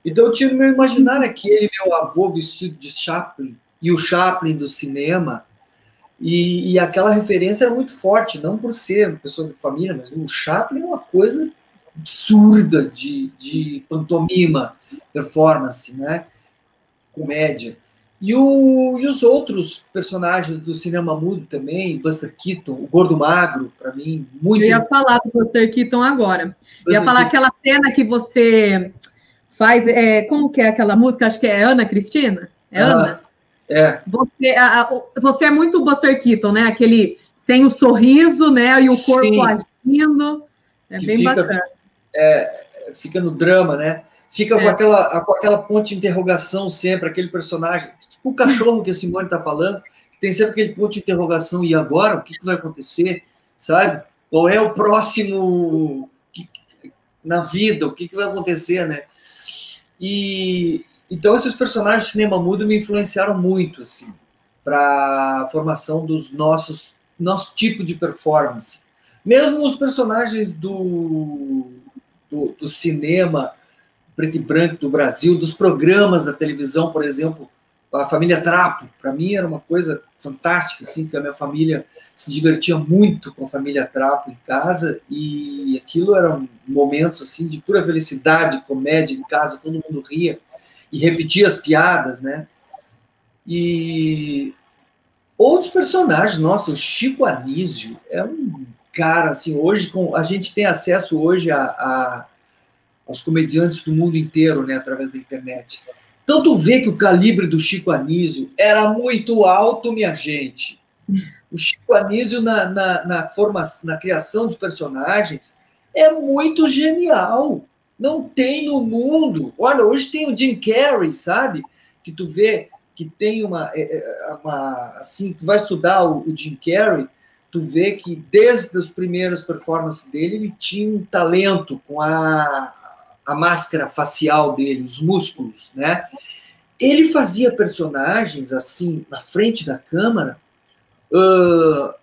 Então eu tinha no meu imaginário aquele meu avô vestido de Chaplin, e o Chaplin do cinema, e aquela referência era muito forte, não por ser uma pessoa de família, mas o Chaplin é uma coisa absurda de pantomima, performance, né? Comédia. E os outros personagens do cinema mudo também, Buster Keaton, o Gordo Magro, para mim, muito... Eu ia falar do Buster Keaton agora. Eu ia falar aquela cena que você faz... como que é aquela música? Acho que é Ana Cristina? É Ana? É. Você é muito Buster Keaton, né? Aquele sem o sorriso, né? E o corpo agindo. É bem bacana. Fica no drama, né? Fica com aquela ponte de interrogação sempre, aquele personagem, tipo o cachorro que a Simone está falando, que tem sempre aquele ponto de interrogação, e agora? O que vai acontecer? Sabe? Qual é o próximo na vida? O que vai acontecer, né? Então, esses personagens de cinema mudo me influenciaram muito, assim, para a formação dos nosso tipo de performance. Mesmo os personagens do cinema preto e branco do Brasil, dos programas da televisão, por exemplo, a Família Trapo, para mim era uma coisa fantástica, assim, porque a minha família se divertia muito com a Família Trapo em casa, e aquilo eram momentos assim de pura felicidade, comédia em casa, todo mundo ria e repetia as piadas, né? E outros personagens, nossa, o Chico Anísio é um cara, assim, hoje a gente tem acesso hoje aos comediantes do mundo inteiro, né, através da internet. Tanto vê que o calibre do Chico Anísio era muito alto, minha gente. O Chico Anísio, na criação dos personagens, é muito genial. Não tem no mundo. Olha, hoje tem o Jim Carrey, sabe? Que tu vê que tem assim, tu vai estudar o Jim Carrey, tu vê que desde as primeiras performances dele, ele tinha um talento com a máscara facial dele, os músculos, né? Ele fazia personagens assim, na frente da câmera,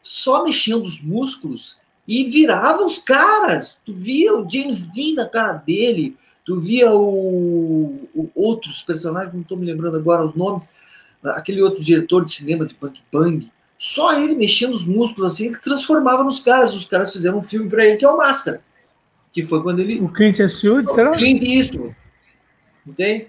só mexendo os músculos e virava os caras. Tu via o James Dean na cara dele, tu via outros personagens, não estou me lembrando agora os nomes, aquele outro diretor de cinema de Bang Bang, só ele mexendo os músculos assim, ele transformava nos caras. Os caras fizeram um filme para ele que é o Máscara, que foi quando ele... O Clint Eastwood, será? Clint Eastwood. Entende?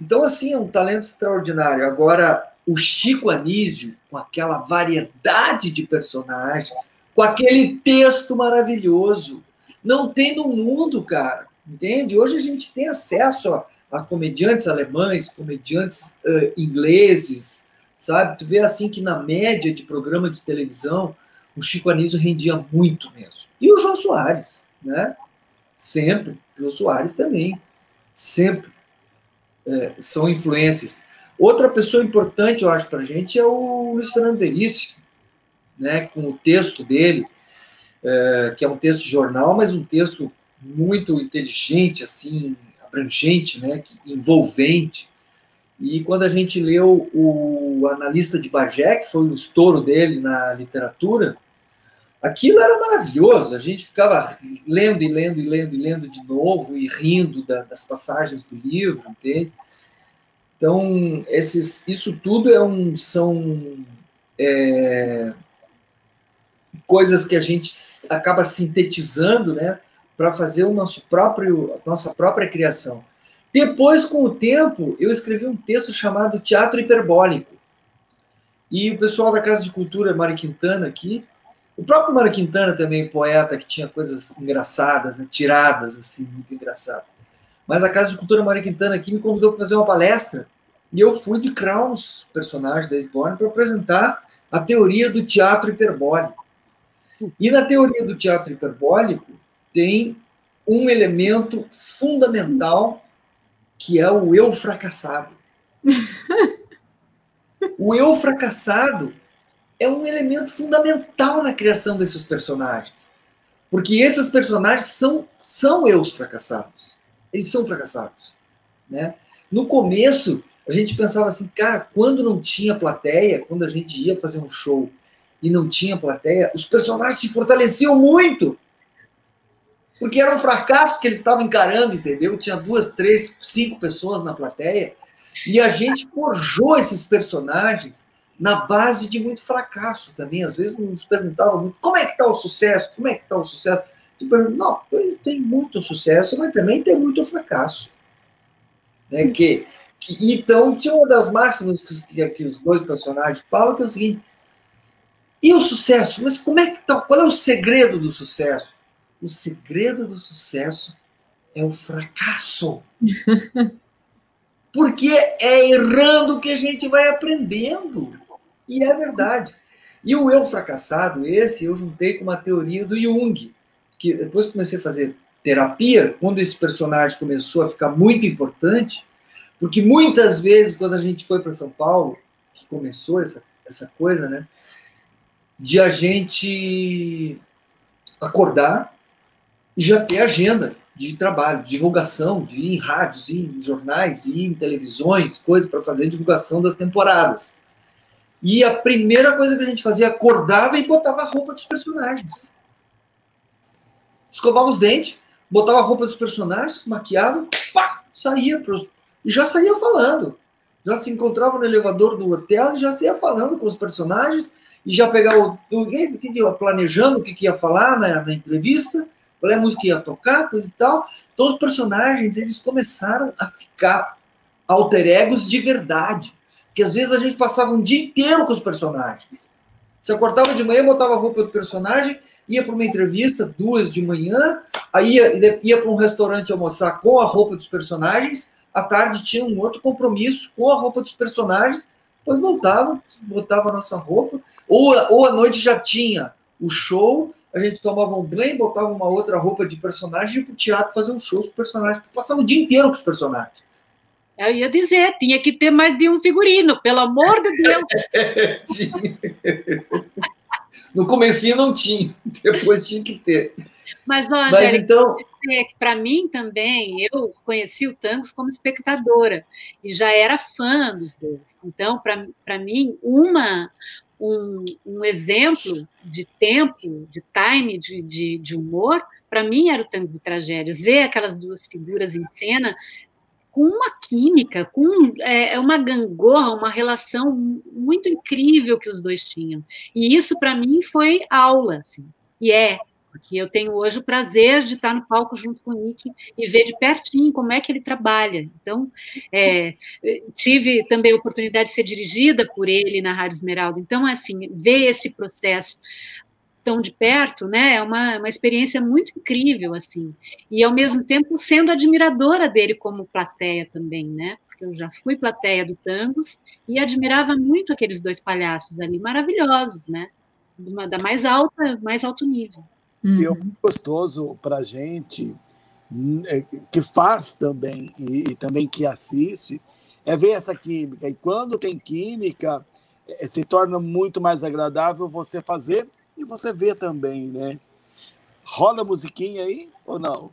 Então, assim, é um talento extraordinário. Agora, o Chico Anísio, com aquela variedade de personagens, com aquele texto maravilhoso, não tem no mundo, cara. Entende? Hoje a gente tem acesso a comediantes alemães, comediantes ingleses, sabe? Tu vê assim que na média de programa de televisão, o Chico Anísio rendia muito mesmo. E o Jô Soares, né? Sempre. O Jô Soares também. Sempre. São influências. Outra pessoa importante, eu acho, para a gente é o Luiz Fernando Veríssimo, né, com o texto dele, que é um texto de jornal, mas um texto muito inteligente, assim, abrangente, né, envolvente. E quando a gente leu o Analista de Bagé, que foi o estouro dele na literatura, aquilo era maravilhoso, a gente ficava lendo e lendo e lendo e lendo de novo e rindo das passagens do livro, entende? Então, isso tudo são coisas que a gente acaba sintetizando, né, para fazer a nossa própria criação. Depois, com o tempo, eu escrevi um texto chamado Teatro Hiperbólico. E o pessoal da Casa de Cultura Mário Quintana aqui, o próprio Mário Quintana também, poeta, que tinha coisas engraçadas, né, tiradas, assim, muito engraçadas. Mas a Casa de Cultura Mário Quintana aqui me convidou para fazer uma palestra, e eu fui de Kraus, personagem da Sborn, para apresentar a teoria do teatro hiperbólico. E na teoria do teatro hiperbólico tem um elemento fundamental que é o eu fracassado. O eu fracassado é um elemento fundamental na criação desses personagens. Porque esses personagens são eus fracassados. Eles são fracassados. Né? No começo, a gente pensava assim, cara, quando não tinha plateia, quando a gente ia fazer um show e não tinha plateia, os personagens se fortaleciam muito. Porque era um fracasso que eles estavam encarando, entendeu? Tinha 2, 3, 5 pessoas na plateia. E a gente forjou esses personagens na base de muito fracasso também. Às vezes nos perguntavam, como é que está o sucesso? Como é que está o sucesso? Eu pergunto, não, tem muito sucesso, mas também tem muito fracasso. Né? Então, tinha uma das máximas que os dois personagens falam, que é o seguinte, e o sucesso? Mas como é que tá? Qual é o segredo do sucesso? O segredo do sucesso é o fracasso. Porque é errando que a gente vai aprendendo. E é verdade. E o eu fracassado, esse eu juntei com uma teoria do Jung, que depois que comecei a fazer terapia, quando esse personagem começou a ficar muito importante, porque muitas vezes, quando a gente foi para São Paulo, que começou essa coisa, né, de a gente acordar e já ter agenda de trabalho, de divulgação, de ir em rádios, ir em jornais, ir em televisões, coisas para fazer divulgação das temporadas. E a primeira coisa que a gente fazia, acordava e botava a roupa dos personagens. Escovava os dentes, botava a roupa dos personagens, maquiava, pá, saía. E já saía falando. Já se encontrava no elevador do hotel e já saía falando com os personagens e já pegava planejando o que ia falar na entrevista, qual é a música que ia tocar, coisa e tal. Então os personagens, eles começaram a ficar alter egos de verdade. Porque às vezes a gente passava um dia inteiro com os personagens. Você acordava de manhã, botava a roupa do personagem, ia para uma entrevista, 2 de manhã, aí ia para um restaurante almoçar com a roupa dos personagens, à tarde tinha um outro compromisso com a roupa dos personagens, depois voltava, botava a nossa roupa, ou à noite já tinha o show, a gente tomava um banho, botava uma outra roupa de personagem e ia para o teatro fazer um show com os personagens. Passava o dia inteiro com os personagens. Eu ia dizer, tinha que ter mais de um figurino, pelo amor de Deus. No comecinho não tinha, depois tinha que ter. Mas, Angélica, então... para mim também, eu conheci o Tangos como espectadora e já era fã dos dois. Então, para mim, um exemplo de tempo, de time, de humor, para mim era o Tangos e Tragédias. Ver aquelas duas figuras em cena com uma química, com uma gangorra, uma relação muito incrível que os dois tinham. E isso, para mim, foi aula. Assim. E porque eu tenho hoje o prazer de estar no palco junto com o Nick e ver de pertinho como é que ele trabalha. Então, tive também a oportunidade de ser dirigida por ele na Rádio Esmeralda. Então, assim, ver esse processo tão de perto, né, é uma experiência muito incrível, assim, e ao mesmo tempo sendo admiradora dele como plateia também, né, porque eu já fui plateia do Tangos e admirava muito aqueles dois palhaços ali, maravilhosos, né, da mais alto nível. E o gostoso para a gente, que faz também, e também que assiste, é ver essa química, e quando tem química, se torna muito mais agradável você fazer e você vê também, né? Rola a musiquinha aí ou não?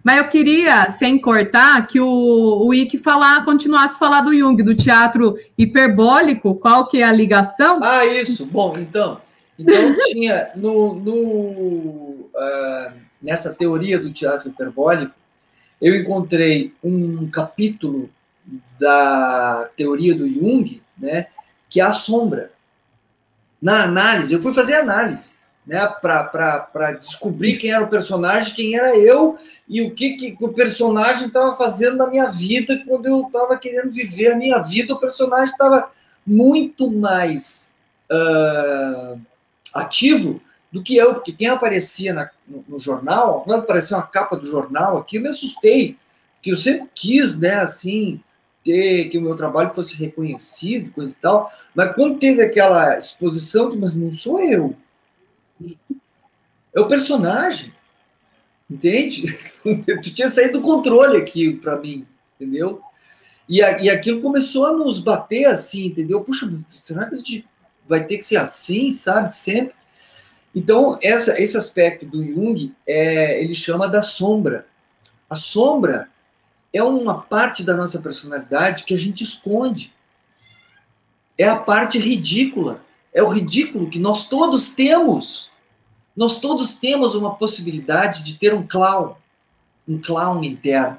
Mas eu queria, sem cortar, que o Ike continuasse a falar do Jung, do teatro hiperbólico, qual que é a ligação? Ah, isso. Bom, então tinha nessa teoria do teatro hiperbólico, eu encontrei um capítulo da teoria do Jung, né, que é a sombra. Na análise, eu fui fazer análise, né, para descobrir quem era o personagem, quem era eu e o que o personagem estava fazendo na minha vida quando eu estava querendo viver a minha vida. O personagem estava muito mais ativo do que eu, porque quem aparecia no jornal, quando apareceu uma capa do jornal aqui, eu me assustei, porque eu sempre quis, né, assim, que o meu trabalho fosse reconhecido, coisa e tal, mas quando teve aquela exposição, mas não sou eu, é o personagem. Entende? Tu tinha saído do controle aqui para mim, entendeu? E aquilo começou a nos bater assim, entendeu? Puxa, será que a gente vai ter que ser assim, sabe? Sempre. Então, esse aspecto do Jung, ele chama da sombra. A sombra é uma parte da nossa personalidade que a gente esconde. É a parte ridícula. É o ridículo que nós todos temos. Nós todos temos uma possibilidade de ter um clown interno,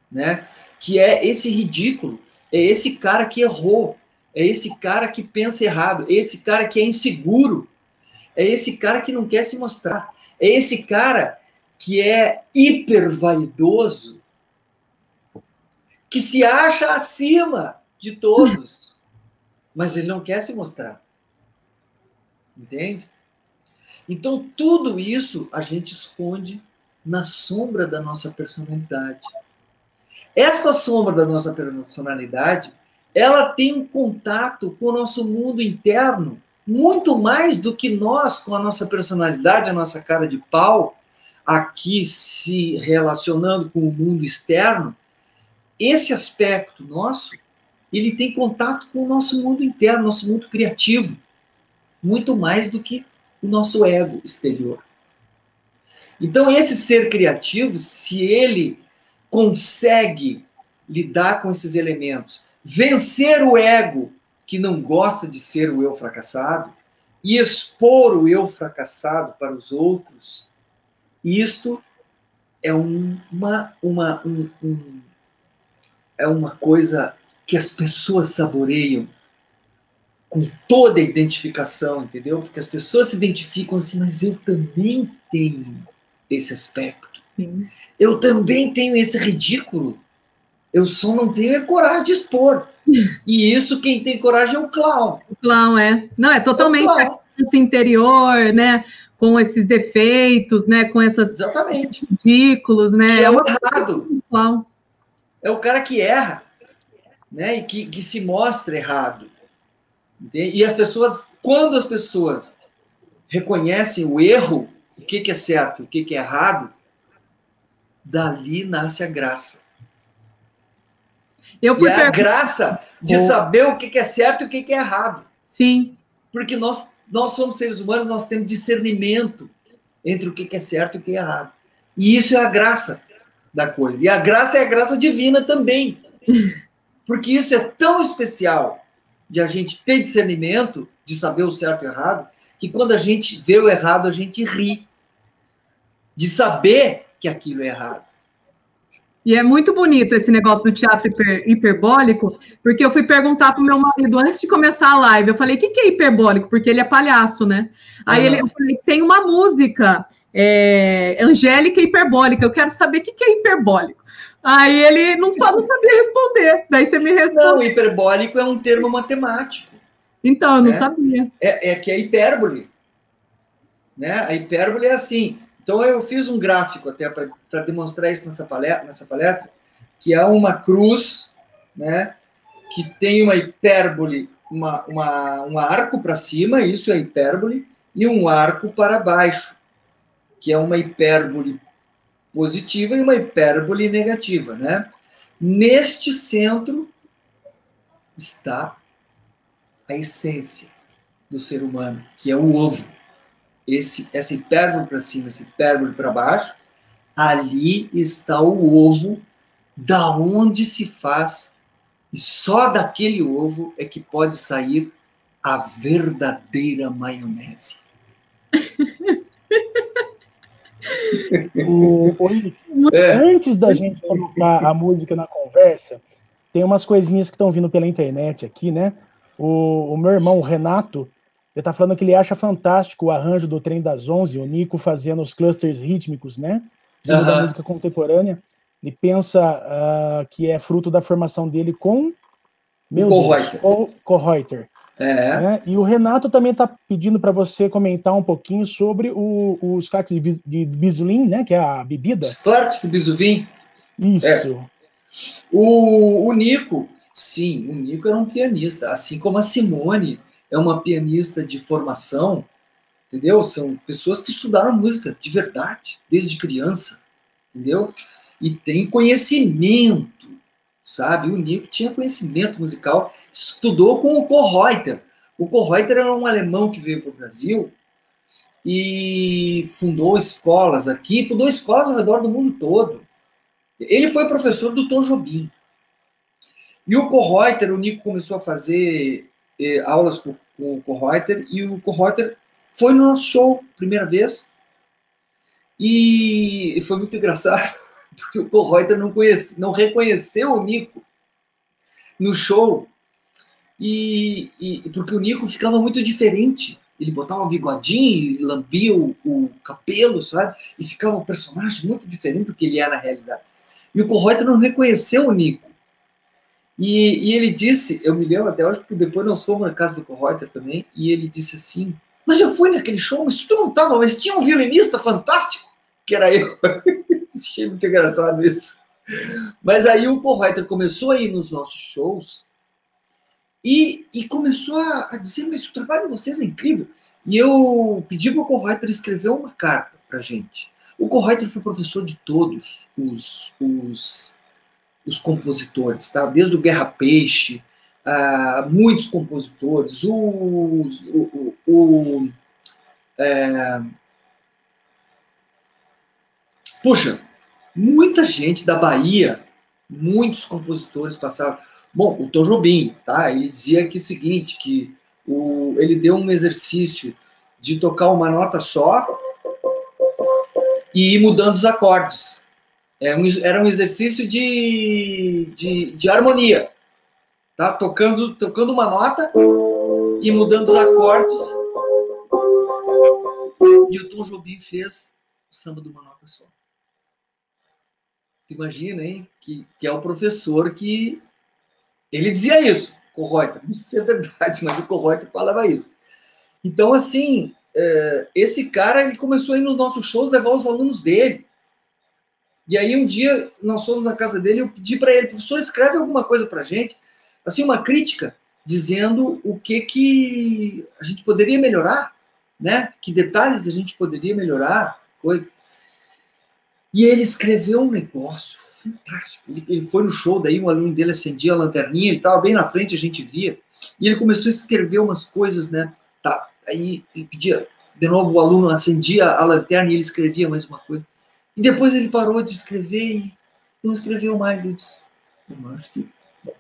né? Que é esse ridículo, é esse cara que errou, é esse cara que pensa errado, é esse cara que é inseguro, é esse cara que não quer se mostrar, é esse cara que é hiper vaidoso, que se acha acima de todos, mas ele não quer se mostrar. Entende? Então, tudo isso a gente esconde na sombra da nossa personalidade. Essa sombra da nossa personalidade, ela tem um contato com o nosso mundo interno, muito mais do que nós, com a nossa personalidade, a nossa cara de pau, aqui se relacionando com o mundo externo. Esse aspecto nosso, ele tem contato com o nosso mundo interno, nosso mundo criativo, muito mais do que o nosso ego exterior. Então, esse ser criativo, se ele consegue lidar com esses elementos, vencer o ego, que não gosta de ser o eu fracassado, e expor o eu fracassado para os outros, isto é uma coisa que as pessoas saboreiam com toda a identificação, entendeu? Porque as pessoas se identificam assim, mas eu também tenho esse aspecto. Sim. Eu também tenho esse ridículo. Eu só não tenho a coragem de expor. E isso, quem tem coragem é o clown. O clown, é. Não, é totalmente esse interior, né? Com esses defeitos, né? Com esses ridículos, né? Que é o errado. Clown. É o cara que erra, né? E que se mostra errado. Entende? E as pessoas, quando as pessoas reconhecem o erro, o que é certo, o que é errado, dali nasce a graça. E é a graça de saber o que é certo e o que é errado. Sim. Porque nós somos seres humanos, nós temos discernimento entre o que é certo e o que é errado. E isso é a graça da coisa. E a graça é a graça divina também. Porque isso é tão especial de a gente ter discernimento, de saber o certo e o errado, que quando a gente vê o errado, a gente ri. De saber que aquilo é errado. E é muito bonito esse negócio do teatro hiperbólico, porque eu fui perguntar para o meu marido antes de começar a live, eu falei, o que é hiperbólico? Porque ele é palhaço, né? Aí eu falei, tem uma música, Angélica Hiperbólica, eu quero saber o que é hiperbólico. Aí ele não sabia responder, daí você me responde. Não, hiperbólico é um termo matemático. Então, eu não sabia. É que é hipérbole. Né? A hipérbole é assim. Então, eu fiz um gráfico até para demonstrar isso nessa palestra, que é uma cruz, né, que tem uma hipérbole, um arco para cima, isso é hipérbole, e um arco para baixo, que é uma hipérbole positiva e uma hipérbole negativa. Né? Neste centro está a essência do ser humano, que é o ovo. Essa hipérbole para cima, essa hipérbole para baixo, ali está o ovo, da onde se faz, e só daquele ovo é que pode sair a verdadeira maionese. Antes da gente colocar a música na conversa, tem umas coisinhas que estão vindo pela internet aqui, né? O meu irmão, o Renato, ele tá falando que ele acha fantástico o arranjo do Trem das 11, o Nico fazendo os clusters rítmicos, né? Da música contemporânea. Ele pensa que é fruto da formação dele com Kohreuter. Né? E o Renato também está pedindo para você comentar um pouquinho sobre os claques de Bizulin, né? Que é a bebida. Os claques de Bizulin? Isso. O Nico, sim, o Nico era um pianista, assim como a Simone é uma pianista de formação, entendeu? São pessoas que estudaram música de verdade, desde criança, entendeu? E tem conhecimento, sabe? O Nico tinha conhecimento musical, estudou com o Kohreuter. O Kohreuter era um alemão que veio para o Brasil e fundou escolas aqui, fundou escolas ao redor do mundo todo. Ele foi professor do Tom Jobim. E o Kohreuter, o Nico começou a fazer aulas com o Kohreuter, e o Kohreuter foi no nosso show, primeira vez, e foi muito engraçado, porque o Kohreuter não reconheceu o Nico no show, e porque o Nico ficava muito diferente. Ele botava um bigodinho, lambia o cabelo, sabe? E ficava um personagem muito diferente do que ele era na realidade. E o Kohreuter não reconheceu o Nico. E ele disse, eu me lembro até hoje, porque depois nós fomos na casa do Kohreuter também, e ele disse assim, mas eu fui naquele show, mas tu não estava, mas tinha um violinista fantástico, que era eu. Achei muito engraçado isso. Mas aí o Kohreuter começou a ir nos nossos shows e começou a dizer, mas o trabalho de vocês é incrível. E eu pedi para o Kohreuter escrever uma carta para a gente. O Kohreuter foi professor de todos os compositores, tá? Desde o Guerra Peixe, muitos compositores, puxa, muita gente da Bahia, muitos compositores passaram. Bom, o Tom Jobim, tá? Ele dizia que o seguinte, que ele deu um exercício de tocar uma nota só e ir mudando os acordes. Era um exercício de harmonia, tá? Tocando uma nota e mudando os acordes. E o Tom Jobim fez o samba de uma nota só. Tu imagina, hein? Que é o professor que... Ele dizia isso, Kohreuter. Não sei se é verdade, mas o Kohreuter falava isso. Então, assim, esse cara, ele começou a ir nos nossos shows, levar os alunos dele. E aí, um dia, nós fomos na casa dele e eu pedi para ele, professor, escreve alguma coisa para a gente, assim, uma crítica, dizendo o que a gente poderia melhorar, né? Que detalhes a gente poderia melhorar, coisa. E ele escreveu um negócio fantástico. Ele foi no show, daí um aluno dele acendia a lanterninha, ele estava bem na frente, a gente via, e ele começou a escrever umas coisas, né? Tá, aí ele pedia, de novo o aluno acendia a lanterna e ele escrevia mais uma coisa. E depois ele parou de escrever e não escreveu mais. Ele disse, acho que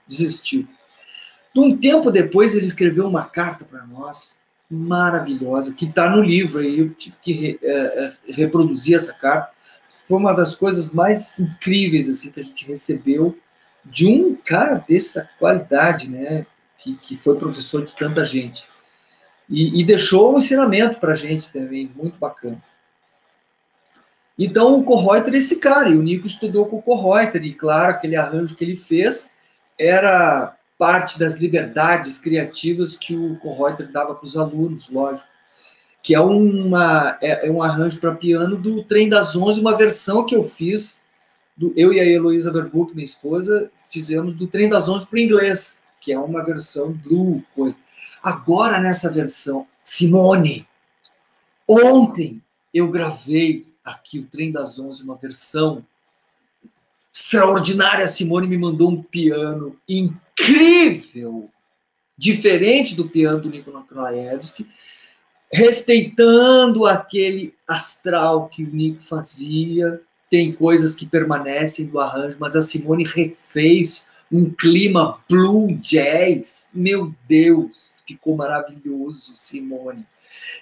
desistiu. Um tempo depois ele escreveu uma carta para nós, maravilhosa, que está no livro, aí eu tive que reproduzir essa carta. Foi uma das coisas mais incríveis assim, que a gente recebeu de um cara dessa qualidade, né? Que foi professor de tanta gente. E deixou um ensinamento para a gente também, muito bacana. Então, o Kohreuter é esse cara, e o Nico estudou com o Kohreuter, e claro, aquele arranjo que ele fez era parte das liberdades criativas que o Kohreuter dava para os alunos, lógico, que é um arranjo para piano do Trem das 11, uma versão que eu fiz, eu e a Heloísa Verbuck, minha esposa, fizemos do Trem das 11 para o inglês, que é uma versão blue, coisa. Agora, nessa versão, Simone, ontem eu gravei aqui o Trem das 11, uma versão extraordinária. A Simone me mandou um piano incrível, diferente do piano do Nico Nikolaevsky, respeitando aquele astral que o Nico fazia. Tem coisas que permanecem do arranjo, mas a Simone refez um clima blue jazz. Meu Deus, ficou maravilhoso, Simone.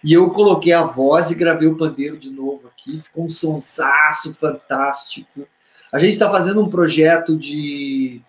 E eu coloquei a voz e gravei o pandeiro de novo aqui. Ficou um sonsaço fantástico. A gente está fazendo um projeto de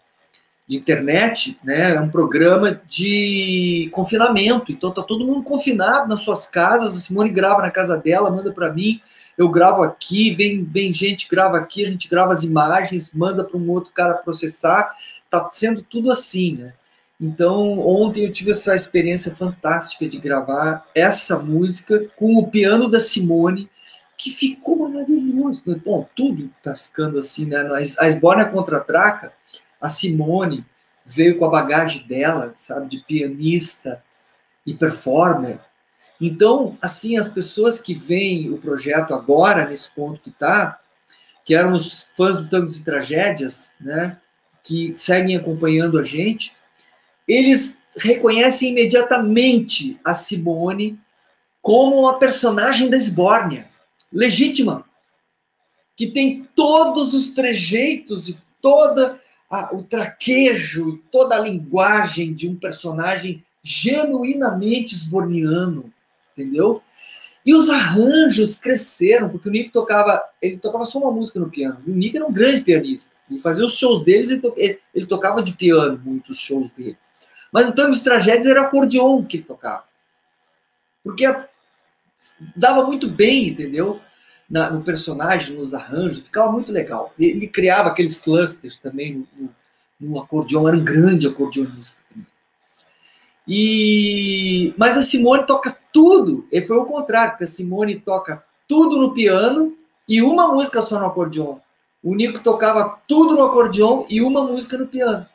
internet, né? É um programa de confinamento. Então tá todo mundo confinado nas suas casas. A Simone grava na casa dela, manda para mim. Eu gravo aqui, vem gente, grava aqui, a gente grava as imagens, manda para um outro cara processar. Tá sendo tudo assim, né? Então, ontem eu tive essa experiência fantástica de gravar essa música com o piano da Simone, que ficou maravilhoso. Bom, tudo está ficando assim, né? A Esbórnia Contratraca, a Simone veio com a bagagem dela, sabe, de pianista e performer, Então, assim, as pessoas que veem o projeto agora, nesse ponto que está, que eram os fãs do Tangos e Tragédias, né, que seguem acompanhando a gente, eles reconhecem imediatamente a Simone como a personagem da Esbórnia, legítima, que tem todos os trejeitos e todo o traquejo, toda a linguagem de um personagem genuinamente esborniano, entendeu? E os arranjos cresceram, porque o Nick ele tocava só uma música no piano. O Nick era um grande pianista. Ele fazia os shows deles, ele tocava de piano, muitos shows dele. Mas no Tangos e Tragédias era acordeon que ele tocava. Porque dava muito bem, entendeu? No personagem, nos arranjos, ficava muito legal. Ele criava aqueles clusters também no acordeon, era um grande acordeonista também. Mas a Simone toca tudo, e foi o contrário, porque a Simone toca tudo no piano e uma música só no acordeon. O Nico tocava tudo no acordeon e uma música no piano.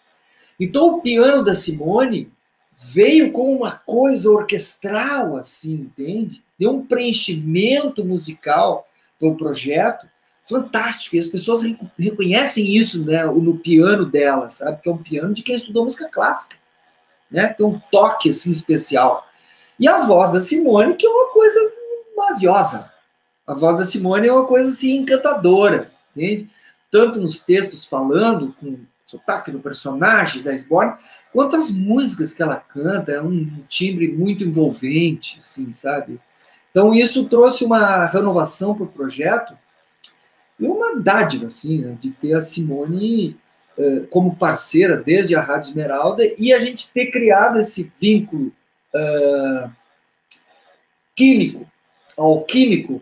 Então o piano da Simone veio com uma coisa orquestral, assim, entende? Deu um preenchimento musical para o projeto fantástico, e as pessoas reconhecem isso, né, no piano dela, sabe? Que é um piano de quem estudou música clássica. Né? Tem um toque assim, especial. E a voz da Simone, que é uma coisa maravilhosa. A voz da Simone é uma coisa assim, encantadora. Entende? Tanto nos textos falando, com o sotaque do personagem da Esbórnia, quanto as músicas que ela canta. É um timbre muito envolvente, assim, sabe? Então isso trouxe uma renovação para o projeto e uma dádiva assim, né, de ter a Simone como parceira desde a Rádio Esmeralda, e a gente ter criado esse vínculo alquímico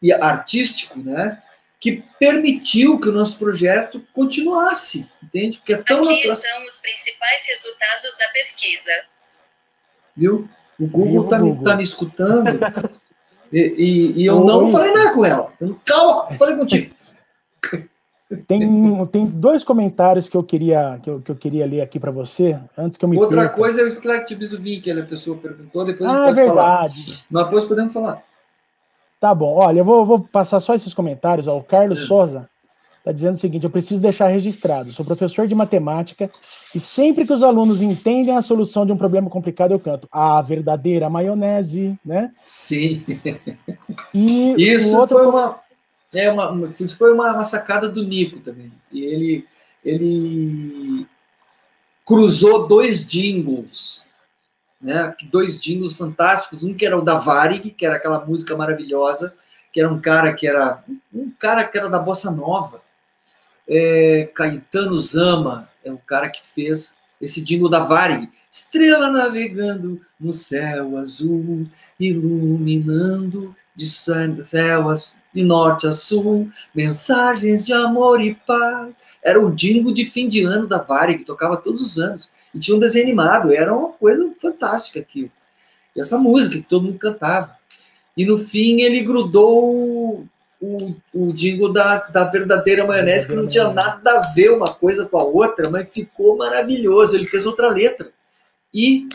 e artístico, né, que permitiu que o nosso projeto continuasse, entende? Porque é tão Aqui estão os principais resultados da pesquisa. Viu? O Google tá me escutando e eu não falei nada com ela. Calma, falei contigo. Tem dois comentários que eu queria ler aqui para você, antes que eu me Outra perca. coisa é o Sclerc Bisuvin, que a pessoa perguntou, depois a gente é pode verdade. falar. Nós depois podemos falar. Tá bom, olha, eu vou passar só esses comentários. Ó, o Carlos Souza está dizendo o seguinte: eu preciso deixar registrado, sou professor de matemática e sempre que os alunos entendem a solução de um problema complicado, eu canto a verdadeira maionese, né? Sim. E isso foi uma sacada do Nico também. E ele cruzou dois jingles, né? Dois jingles fantásticos. Um que era o da Varig, que era aquela música maravilhosa, que era um cara que era da Bossa Nova. Caetano Zama é o cara que fez esse jingle da Varig. Estrela navegando no céu azul, iluminando de céu de norte a sul, mensagens de amor e paz. Era o jingle de fim de ano da Varig, que tocava todos os anos. E tinha um desenho animado, era uma coisa fantástica aquilo. E essa música que todo mundo cantava. E no fim ele grudou o jingle da verdadeira maionese, que não tinha nada a ver uma coisa com a outra, mas ficou maravilhoso. Ele fez outra letra e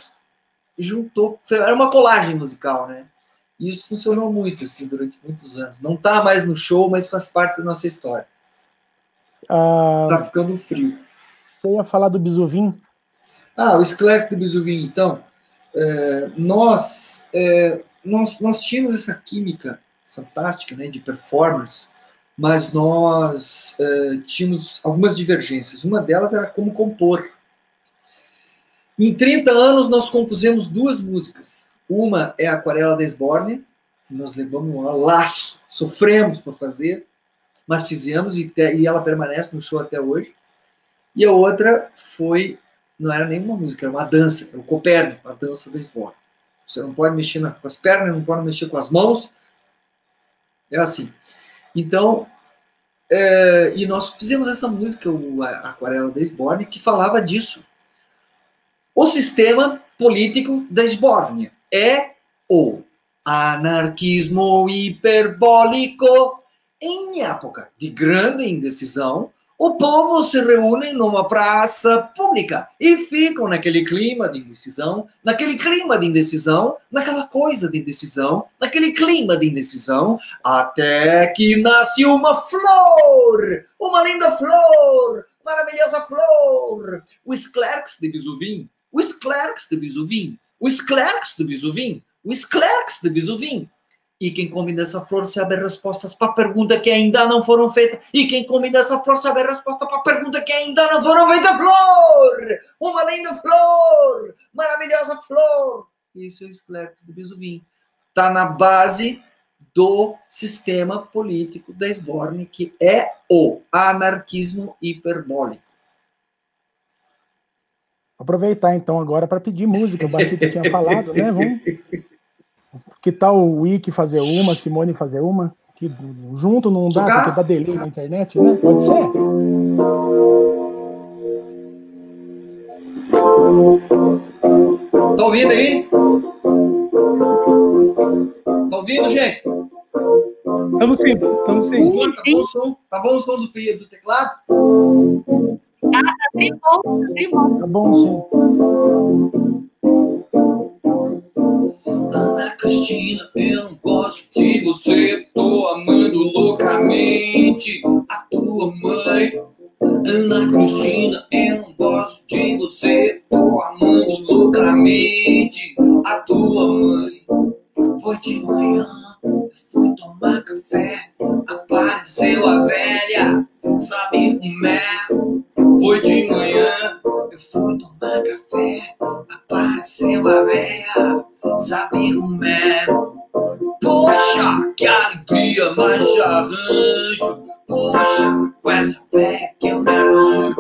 juntou. Era uma colagem musical, né? E isso funcionou muito assim, durante muitos anos. Não está mais no show, mas faz parte da nossa história. Tá ficando frio. Você ia falar do Bisuvin? O Sclerc do Bisuvin, então. Nós tínhamos essa química fantástica, né, de performance, mas nós tínhamos algumas divergências. Uma delas era como compor. Em 30 anos, nós compusemos duas músicas. Uma é a Aquarela da Esbórnia, que nós levamos um laço, sofremos para fazer, mas fizemos, e ela permanece no show até hoje. E a outra não era nenhuma música, era uma dança, era o Copérnico, a dança da Esbórnia. Você não pode mexer com as pernas, não pode mexer com as mãos, é assim. Então, e nós fizemos essa música, a Aquarela da Esbórnia, que falava disso. O sistema político da Esbórnia é o anarquismo hiperbólico em época de grande indecisão, o povo se reúne numa praça pública e ficam naquele clima de indecisão, naquela coisa de indecisão, naquele clima de indecisão, até que nasce uma flor, uma linda flor, maravilhosa flor, o esclerx de Bisuvim, o esclerx de Bisuvim, o esclerx de Bisuvim, o esclerx de Bisuvim. E quem come dessa flor sabe respostas para perguntas que ainda não foram feitas. E quem come dessa flor sabe respostas para perguntas que ainda não foram feitas. Flor! Uma linda flor! Maravilhosa flor! Isso é o esclerx de Bisuvim. Está na base do sistema político da Sborn, que é o anarquismo hiperbólico. Aproveitar então agora para pedir música. O Baixito tinha falado, né? Vamos... Que tal o Ike fazer uma, a Simone fazer uma? Que junto não dá, porque dá delay na internet, né? Pode ser? Tá ouvindo aí? Tá ouvindo, gente? Estamos sim, estamos sim. Simone, tá bom o som? Tá bom o som do teclado? Ah, tá bem bom, tá bem bom. Tá bom, sim. Ana Cristina, eu não gosto de você, tô amando loucamente a tua mãe. Ana Cristina, eu não gosto de você, tô amando loucamente a tua mãe. Foi de manhã, eu fui tomar café, apareceu a velha, sabe como é? Foi de manhã, eu fui tomar café, apareceu a velha, sabe como é? Poxa, que alegria, mas já arranjo. Poxa, com essa velha que eu me arranjo.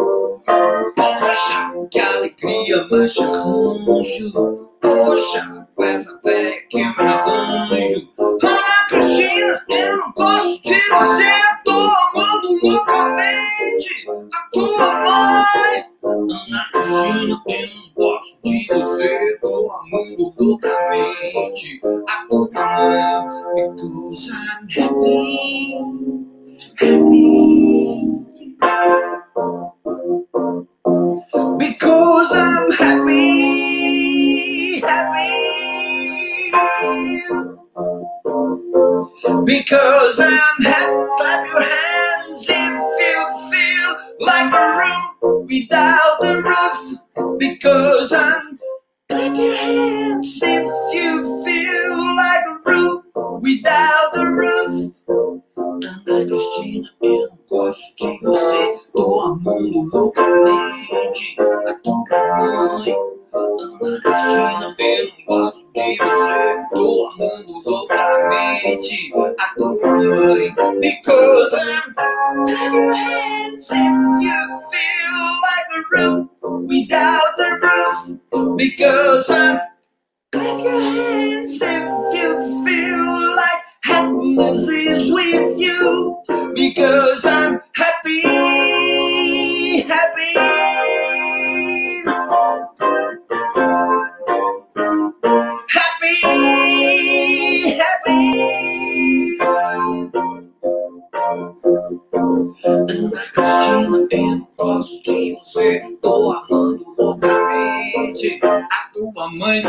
Poxa, que alegria, mas já arranjo. Poxa, com essa velha que eu me arranjo. Ana Cristina, eu não gosto de você, tô amando loucamente a tua mãe. Ana Cristina, eu não gosto de você, tô amando loucamente a tua mãe. Because I'm happy, happy. Because I'm happy, happy. Because I'm happy, clap your hands if you feel like a room without a roof. Because I'm, clap your hands if you feel like a room without a roof. Ana Cristina, eu não gosto de você, tô amando loucamente a tua mãe. Ana Cristina, eu não gosto de você, tô amando loucamente a tua mãe. Because I'm, clap your hands if you feel like a room without a roof. Because I'm, clap your hands if you feel like happiness is with you. Because I'm happy, happy. Happy, happy. Ana Cristina, eu não gosto de você, tô amando loucamente a tua mãe.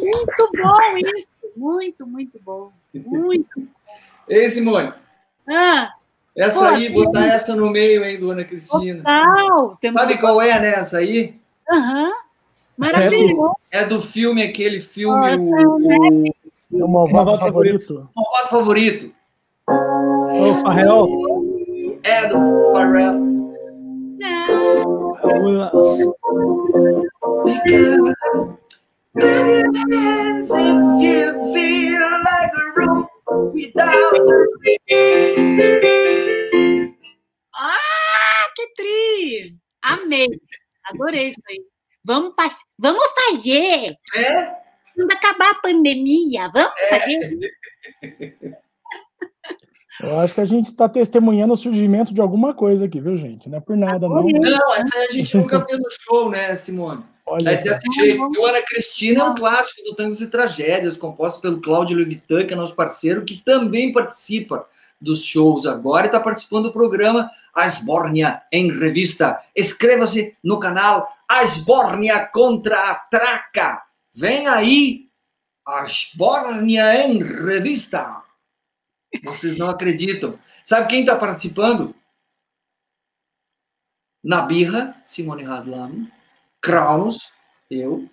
Muito bom isso, muito, muito bom. Muito. Ei, Simone, Ah, essa aí, botar essa no meio aí do Ana Cristina. total. Sabe qual é, né, essa aí? Aham. Maravilhoso. É do filme, aquele filme, É o malvado favorito. o Malvado Favorito. O Farrell. É do Pharrell. Because clap your hands if you feel like a room without Ah, que tri! Amei. Adorei isso aí. Vamos fazer. É? Quando acabar a pandemia, vamos fazer. Eu acho que a gente está testemunhando o surgimento de alguma coisa aqui, viu, gente? Não é por nada, não. Não, essa a gente nunca fez no show, né, Simone? Olha É só. desse jeito. O Ana Cristina é um clássico do Tangos e Tragédias, composto pelo Cláudio Levitan, que é nosso parceiro, que também participa dos shows agora e está participando do programa A Esbórnia em Revista. Inscreva-se no canal A Esbórnia contra a Traca. Vem aí A Esbórnia em Revista. Vocês não acreditam. Sabe quem está participando? Nabirra, Simone Haslam, Kraus, eu,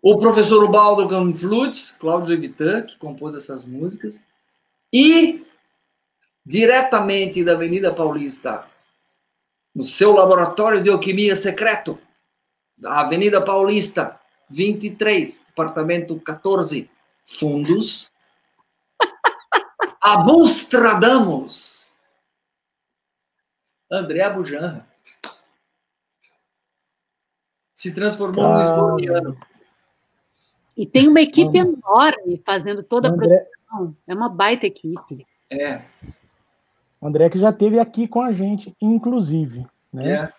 o professor Ubaldo Canflutz, Cláudio Levitan, que compôs essas músicas, e diretamente da Avenida Paulista, no seu laboratório de alquimia secreto, da Avenida Paulista, 23, apartamento 14, fundos, Abustradamus, André Abujanra. Se transformou num esbórniano. E tem uma equipe enorme fazendo toda a produção. É uma baita equipe. É. André que já esteve aqui com a gente, inclusive. Né?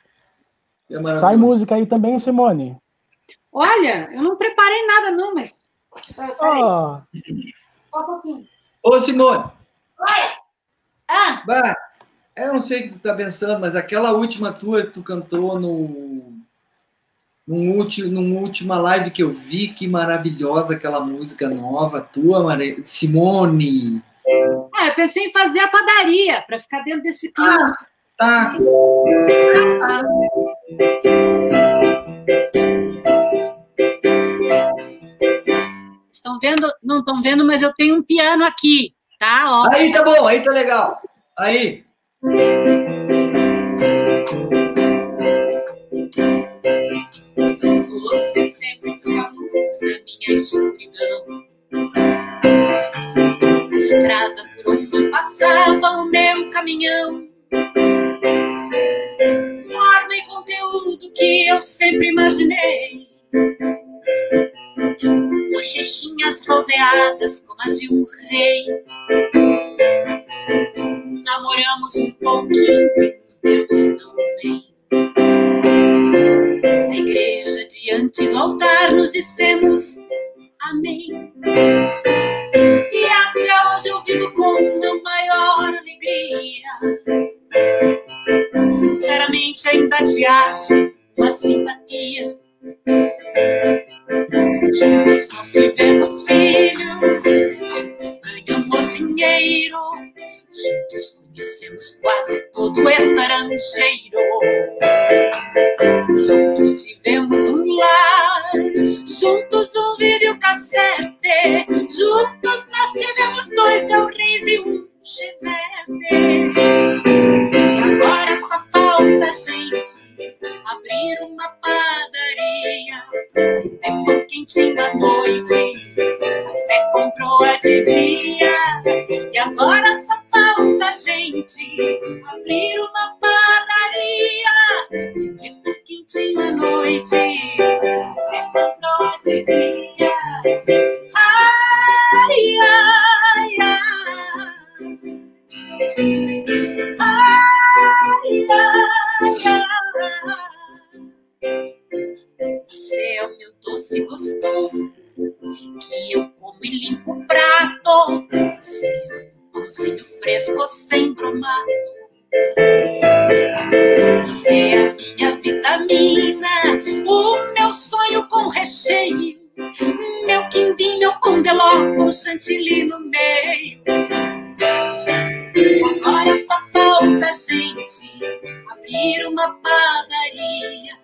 É Sai música aí também, Simone? Olha, eu não preparei nada não, mas... Ó. Só um pouquinho. Ô, Simone. Oi. Ah. Bah, eu não sei o que tu tá pensando, mas aquela última tua que tu cantou numa última live que eu vi, que maravilhosa aquela música nova tua, Simone. Eu pensei em fazer a padaria, para ficar dentro desse clima. Tá. Estão vendo? Não estão vendo, mas eu tenho um piano aqui, tá? Ó. Aí tá bom, aí tá legal. Aí. Você sempre foi a luz da minha escuridão, estrada por onde passava o meu caminhão, forma e conteúdo que eu sempre imaginei, bochechinhas roseadas como as de um rei. Namoramos um pouquinho e nos demos tão bem. Na igreja, diante do altar, nos dissemos amém. E até hoje eu vivo com a maior alegria. Sinceramente, ainda te acho uma simpatia. Juntos nós tivemos filhos, juntos ganhamos dinheiro, juntos conhecemos quase todo o estrangeiro. Juntos tivemos um lar, juntos um videocassete, juntos nós tivemos 2 Del Reis e um Chevette. E agora só falta a gente abrir uma padaria, vender pão quentinho à noite, café com broa de dia. E agora só falta a gente abrir uma padaria, vender pão quentinho à noite, café com broa de dia. Ai, ai, ai. Ai, ai, ai. Você é o meu doce gostoso, que eu como e limpo o prato. Você é um pãozinho fresco sem bromado. Você é a minha vitamina, o meu sonho com recheio, meu quindim, meu condeló com chantilly no meio. E agora só falta a gente abrir uma padaria,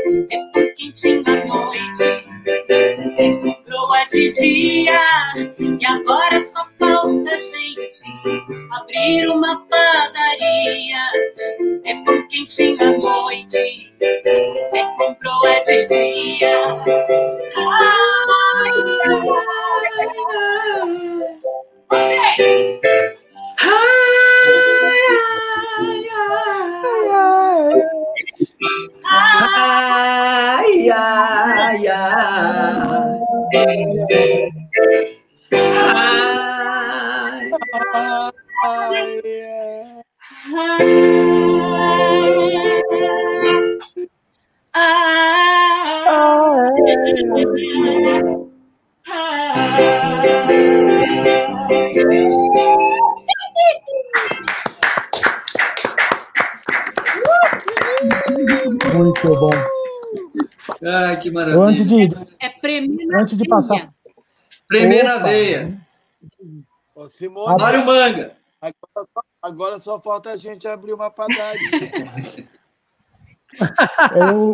vender pão quentinho à noite, café com broa de dia. E agora só falta a gente abrir uma padaria, vender pão quentinho à noite, café com broa de dia. Ai, vocês! Ai, ai, ai. Muito bom. Ai, que maravilha. Antes de passar. Prêmio na veia. Ô, Simone, Mário Manga. Agora só falta a gente abrir uma padaria.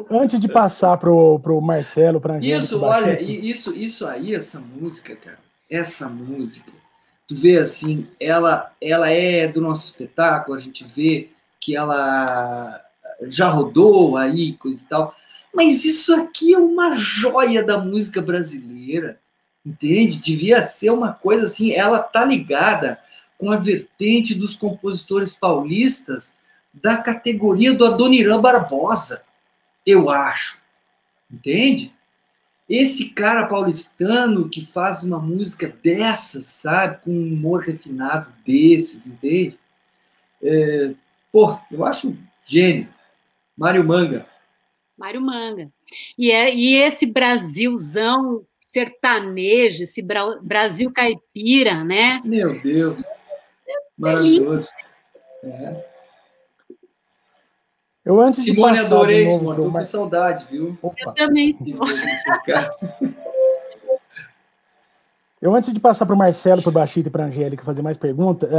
Antes de passar pro Marcelo, para Angélica. Isso, olha, isso aí, essa música, cara, essa música, tu vê assim, ela é do nosso espetáculo, a gente vê que ela já rodou aí, coisa e tal, mas isso aqui é uma joia da música brasileira, entende? Devia ser uma coisa assim, ela tá ligada com a vertente dos compositores paulistas da categoria do Adoniran Barbosa, eu acho, entende? Esse cara paulistano que faz uma música dessas, sabe, com um humor refinado desses, entende? Eu acho gênio. Mário Manga. Mário Manga. E esse Brasilzão sertanejo, esse Brasil caipira, né? Meu Deus. Maravilhoso. Simone, adorei, Simone. Estou com saudade, viu? Opa. Eu também. Eu, antes de passar para o Marcelo, para o Baixito e para a Angélica fazer mais perguntas,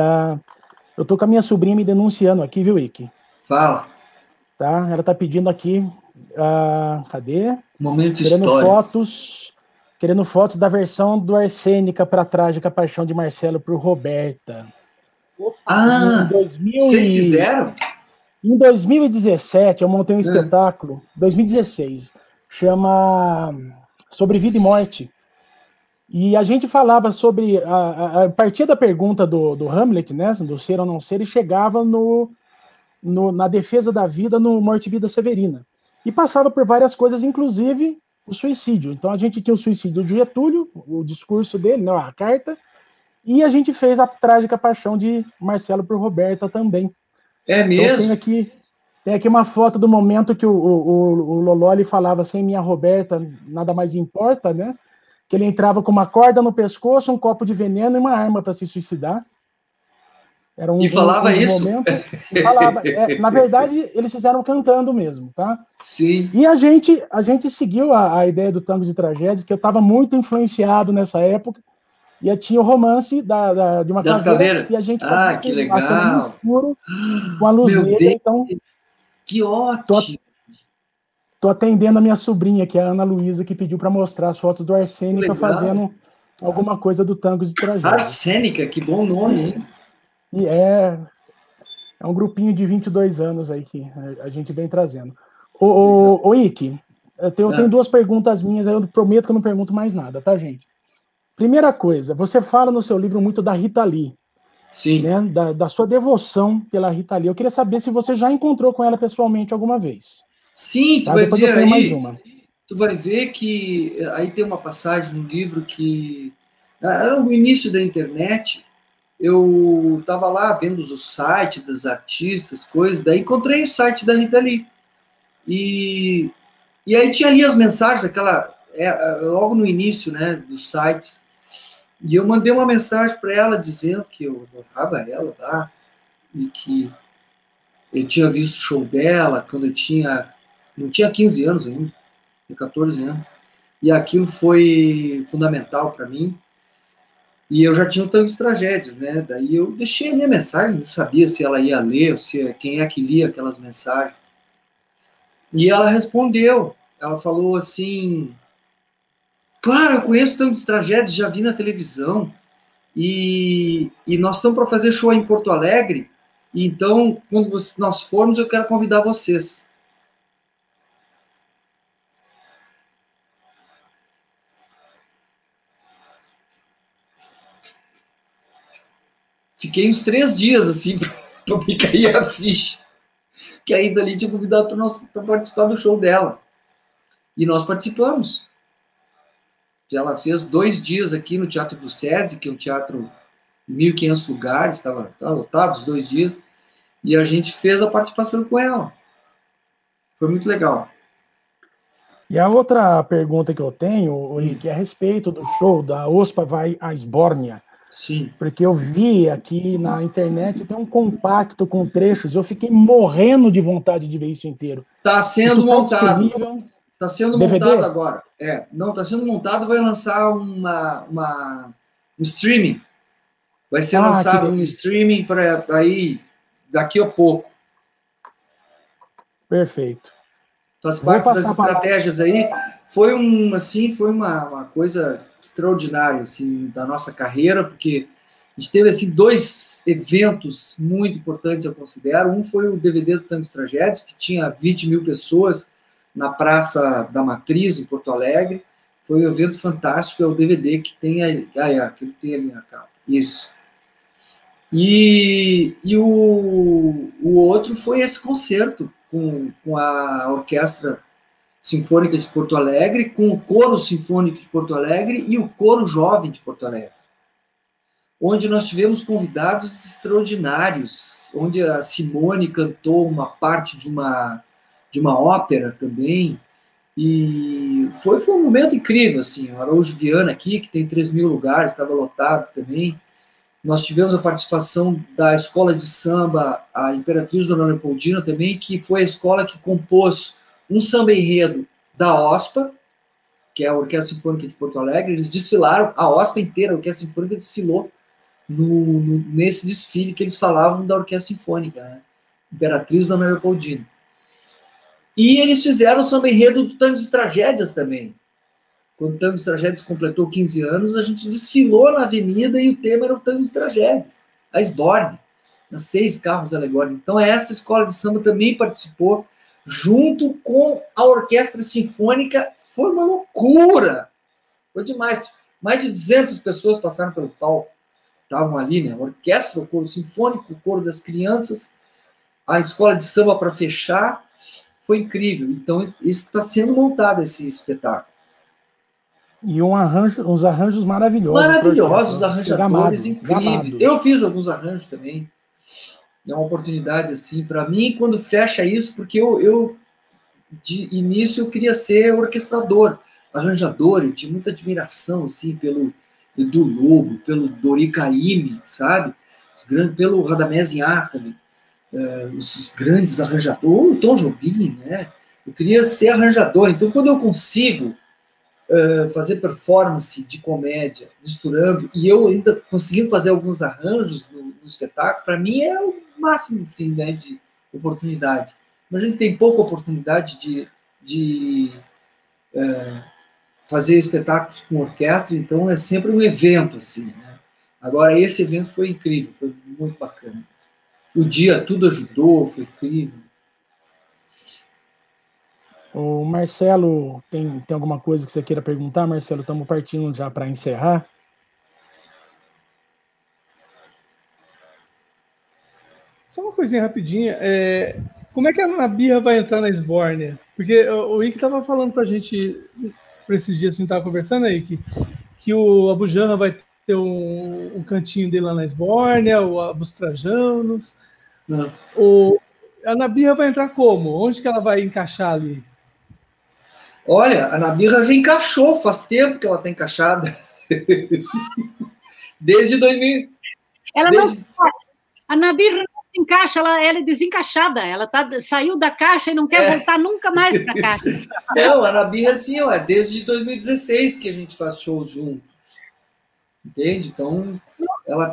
eu tô com a minha sobrinha me denunciando aqui, viu, Ike? Fala. Tá? Ela tá pedindo aqui, cadê? Momento histórico. Querendo fotos da versão do Arsênica para a Trágica Paixão de Marcelo por Roberta. Vocês fizeram? Em 2017, eu montei um espetáculo, 2016, chama Sobre Vida e Morte. E a gente falava sobre, a partir da pergunta do Hamlet, né, do ser ou não ser, e chegava na defesa da vida no Morte e Vida Severina. E passava por várias coisas, inclusive o suicídio. Então a gente tinha o suicídio de Getúlio, o discurso dele, né, a carta, e a gente fez a Trágica Paixão de Marcelo por Roberta também. É mesmo? Então, tem aqui uma foto do momento que o Loló ele falava sem minha Roberta nada mais importa, né? Que ele entrava com uma corda no pescoço, um copo de veneno e uma arma para se suicidar. Era e falava isso? E falava. Na verdade, eles fizeram cantando mesmo, tá? Sim. E a gente seguiu a ideia do Tangos e Tragédias, que eu estava muito influenciado nessa época. E tinha o romance de uma das caveiras. E a gente que legal. Escuro, com a luz negra, então. Que ótimo. Tô atendendo a minha sobrinha, que é a Ana Luísa, que pediu para mostrar as fotos do Arsênica fazendo alguma coisa do Tangos e Tragédias. Arsênica, que bom nome, hein? E é um grupinho de 22 anos aí que a gente vem trazendo. Ô Ike, eu tenho duas perguntas minhas, aí eu prometo que eu não pergunto mais nada, tá, gente? Primeira coisa, você fala no seu livro muito da Rita Lee. Sim. Né, da sua devoção pela Rita Lee. Eu queria saber se você já encontrou com ela pessoalmente alguma vez. Sim, tu vai ver aí. Tu vai ver que aí tem uma passagem no livro que era no início da internet. Eu estava lá vendo os sites dos artistas, coisas, daí encontrei o site da Rita Lee. E aí tinha ali as mensagens, logo no início, né, dos sites. E eu mandei uma mensagem para ela dizendo que eu adorava ela lá e que eu tinha visto o show dela quando não tinha 15 anos ainda, tinha 14 anos. E aquilo foi fundamental para mim. E eu já tinha tantas tragédias, né? Daí eu deixei a minha mensagem, não sabia se ela ia ler, ou quem é que lia aquelas mensagens. E ela respondeu, ela falou assim: claro, eu conheço tantos tragédias, já vi na televisão, e nós estamos para fazer show em Porto Alegre, e então, quando nós formos, eu quero convidar vocês. Fiquei uns 3 dias, assim, para me cair a ficha, que a Rita Lee tinha convidado para participar do show dela. E nós participamos. Ela fez 2 dias aqui no Teatro do SESI, que é um teatro 1.500 lugares, estava lotado os 2 dias, e a gente fez a participação com ela. Foi muito legal. E a outra pergunta que eu tenho, que é a respeito do show da OSPA vai à Esbórnia. Sim. Porque eu vi aqui na internet, tem um compacto com trechos, eu fiquei morrendo de vontade de ver isso inteiro. Está sendo montado. Está sendo montado agora. Não, está sendo montado, vai lançar um streaming. Vai ser lançado um streaming para ir daqui a pouco. Perfeito. Faz parte das estratégias aí. Foi uma coisa extraordinária assim, da nossa carreira, porque a gente teve assim, 2 eventos muito importantes, eu considero. Um foi o DVD do Tangos Tragédias, que tinha 20 mil pessoas na Praça da Matriz, em Porto Alegre. Foi um evento fantástico, é o DVD que tem aí, que tem ali na capa. Isso. E o outro foi esse concerto com a Orquestra Sinfônica de Porto Alegre, com o Coro Sinfônico de Porto Alegre e o Coro Jovem de Porto Alegre, onde nós tivemos convidados extraordinários, onde a Simone cantou uma parte de uma ópera também, e foi um momento incrível, assim. O Araújo Viana aqui, que tem 3.000 lugares, estava lotado também. Nós tivemos a participação da escola de samba, a Imperatriz Dona Leopoldina também, que foi a escola que compôs um samba enredo da OSPA, que é a Orquestra Sinfônica de Porto Alegre. Eles desfilaram, a OSPA inteira, a Orquestra Sinfônica desfilou nesse desfile que eles falavam da Orquestra Sinfônica, né? Imperatriz Dona Leopoldina. E eles fizeram o samba enredo do Tangos e Tragédias também. Quando o Tangos e Tragédias completou 15 anos, a gente desfilou na avenida e o tema era o Tangos e Tragédias, a Esbórnia, nas 6 carros alegóricos. Então essa escola de samba também participou, junto com a Orquestra Sinfônica. Foi uma loucura, foi demais. Mais de 200 pessoas passaram pelo palco, estavam ali, né? A orquestra, o coro sinfônico, o coro das crianças, a escola de samba para fechar. Foi incrível. Então isso está sendo montado, esse espetáculo. E uns arranjos maravilhosos. Maravilhosos, arranjadores incríveis. Eu fiz alguns arranjos também. É uma oportunidade, assim, para mim, quando fecha isso, porque eu de início, eu queria ser orquestrador, arranjador. Eu tinha muita admiração, assim, pelo Edu Lobo, pelo Dori Caymmi, sabe? Pelo Radamés Inhácali, os grandes arranjadores, o Tom Jobim, né? Eu queria ser arranjador. Então, quando eu consigo fazer performance de comédia, misturando, e eu ainda conseguindo fazer alguns arranjos no espetáculo, para mim é o máximo, assim, né, de oportunidade. Mas a gente tem pouca oportunidade de fazer espetáculos com orquestra, então é sempre um evento, assim, né? Agora, esse evento foi incrível, foi muito bacana. O dia tudo ajudou, foi incrível. O Marcelo, tem alguma coisa que você queira perguntar, Marcelo? Estamos partindo já para encerrar. Só uma coisinha rapidinha. Como é que a Nabirra vai entrar na Esbórnia? Porque o Ike estava falando para a gente, por esses dias, a gente estava conversando aí, que o Abu Janra vai ter um cantinho dele lá na Esbórnia, o Abus Trajanos. A Nabirra vai entrar como? Onde que ela vai encaixar ali? Olha, a Nabirra já encaixou, faz tempo que ela está encaixada. Desde 2000. A Nabirra não se encaixa, ela é desencaixada. Ela saiu da caixa e não quer voltar nunca mais para a caixa. Não, a Nabirra, sim, desde 2016 que a gente faz shows juntos. Entende? Então, ela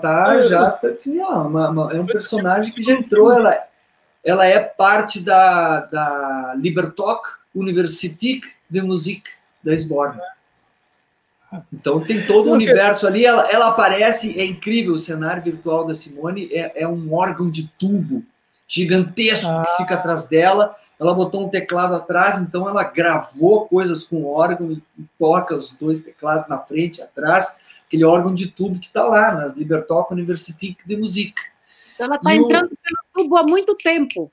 assim, é um personagem que já entrou, ela é parte da Libertoc Universität de Musik da Esbórnia. Então tem todo o universo ali, ela aparece, é incrível o cenário virtual da Simone, é um órgão de tubo gigantesco que fica atrás dela. Ela botou um teclado atrás, então ela gravou coisas com órgão e toca os 2 teclados na frente e atrás, aquele órgão de tubo que está lá, nas Libertoc Universität de Musik. Ela está entrando pelo tubo há muito tempo.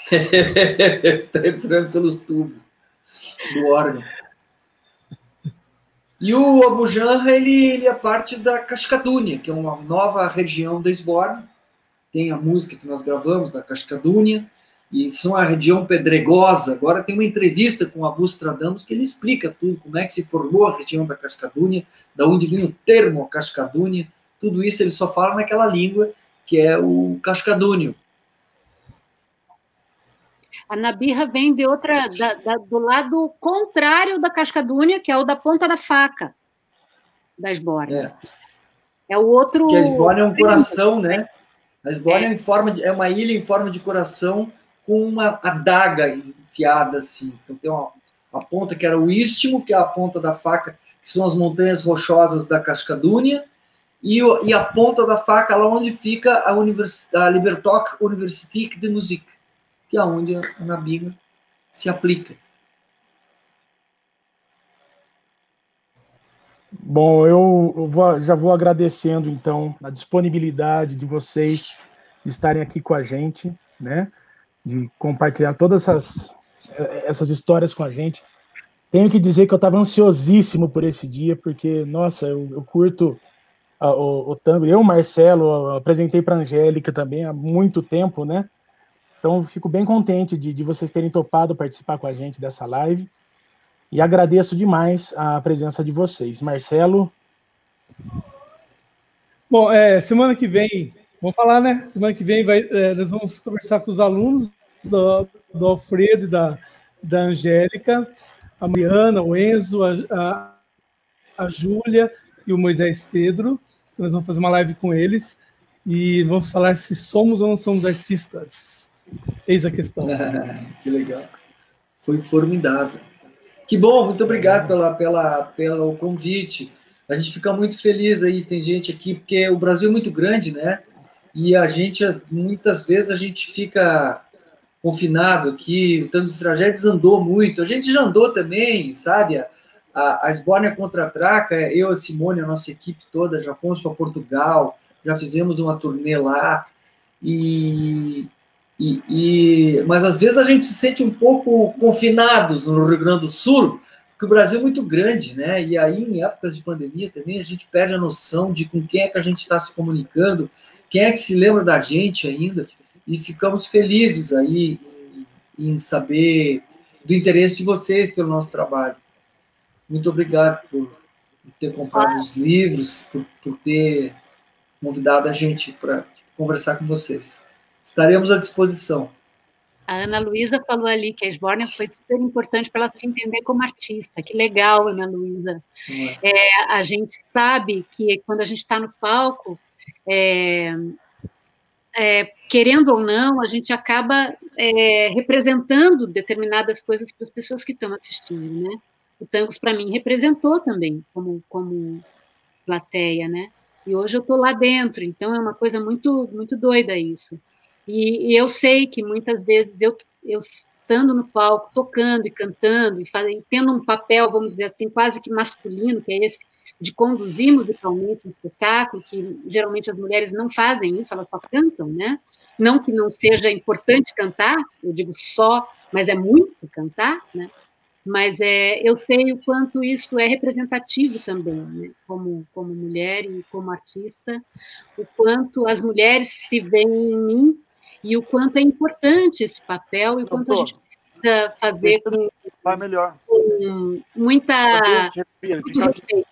Está entrando pelos tubos do órgão. E o Abu Janra, ele é parte da Cascadúnia, que é uma nova região da Esbórnia. Tem a música que nós gravamos da Cascadúnia, e isso é uma região pedregosa. Agora tem uma entrevista com o Abu Stradamus que ele explica tudo, como é que se formou a região da Cascadúnia, da onde vem o termo Cascadúnia, tudo isso ele só fala naquela língua que é o cascadúnio. A Nabirra vem de outra, do lado contrário da Cascadúnia, que é o da Ponta da Faca, da Esbórnia. É o outro... Que a Esbórnia é um coração, né? A Esbórnia é uma ilha em forma de coração com uma adaga enfiada assim. Então tem a ponta que era o Istmo, que é a Ponta da Faca, que são as montanhas rochosas da Cascadúnia, e a Ponta da Faca, lá onde fica a Libertoc Universität de Musik, que é onde a Nabirra se aplica. Bom, eu já vou agradecendo, então, a disponibilidade de vocês de estarem aqui com a gente, né? De compartilhar todas essas histórias com a gente. Tenho que dizer que eu estava ansiosíssimo por esse dia, porque, nossa, eu curto o tango. Eu, Marcelo, apresentei para a Angélica também há muito tempo, né? Então, fico bem contente de vocês terem topado participar com a gente dessa live. E agradeço demais a presença de vocês. Marcelo? Bom, semana que vem, vamos falar, né? Semana que vem nós vamos conversar com os alunos do Alfredo e da Angélica, a Mariana, o Enzo, a Júlia e o Moisés Pedro. Então, nós vamos fazer uma live com eles e vamos falar se somos ou não somos artistas. Eis a questão. Que legal. Foi formidável. Que bom, muito obrigado pelo convite. A gente fica muito feliz aí, tem gente aqui, porque o Brasil é muito grande, né? E a gente, muitas vezes, a gente fica confinado aqui, o Tango dos Tragédias andou muito. A gente já andou também, sabe? A Esbórnia Contra-Traca, eu, a Simone, a nossa equipe toda, já fomos para Portugal, já fizemos uma turnê lá, mas às vezes a gente se sente um pouco confinados no Rio Grande do Sul, porque o Brasil é muito grande, né? E aí, em épocas de pandemia também, a gente perde a noção de com quem é que a gente está se comunicando, quem é que se lembra da gente ainda, e ficamos felizes aí em saber do interesse de vocês pelo nosso trabalho. Muito obrigado por ter comprado os livros, por ter convidado a gente para conversar com vocês. Estaremos à disposição. A Ana Luísa falou ali que a Esbórnia foi super importante para ela se entender como artista. Que legal, Ana Luísa. A gente sabe que quando a gente está no palco, querendo ou não, a gente acaba representando determinadas coisas para as pessoas que estão assistindo, né? O Tangos, para mim, representou também como plateia, né? E hoje eu estou lá dentro, então é uma coisa muito, muito doida isso. E eu sei que muitas vezes eu estando no palco, tocando e cantando, e tendo um papel, vamos dizer assim, quase que masculino, que é esse de conduzir musicalmente um espetáculo, que geralmente as mulheres não fazem isso, elas só cantam, né? Não que não seja importante cantar, eu digo só, mas é muito cantar, né? Mas eu sei o quanto isso é representativo também, né? Como mulher e como artista, o quanto as mulheres se veem em mim e o quanto é importante esse papel e o quanto a gente precisa fazer com muita respeito.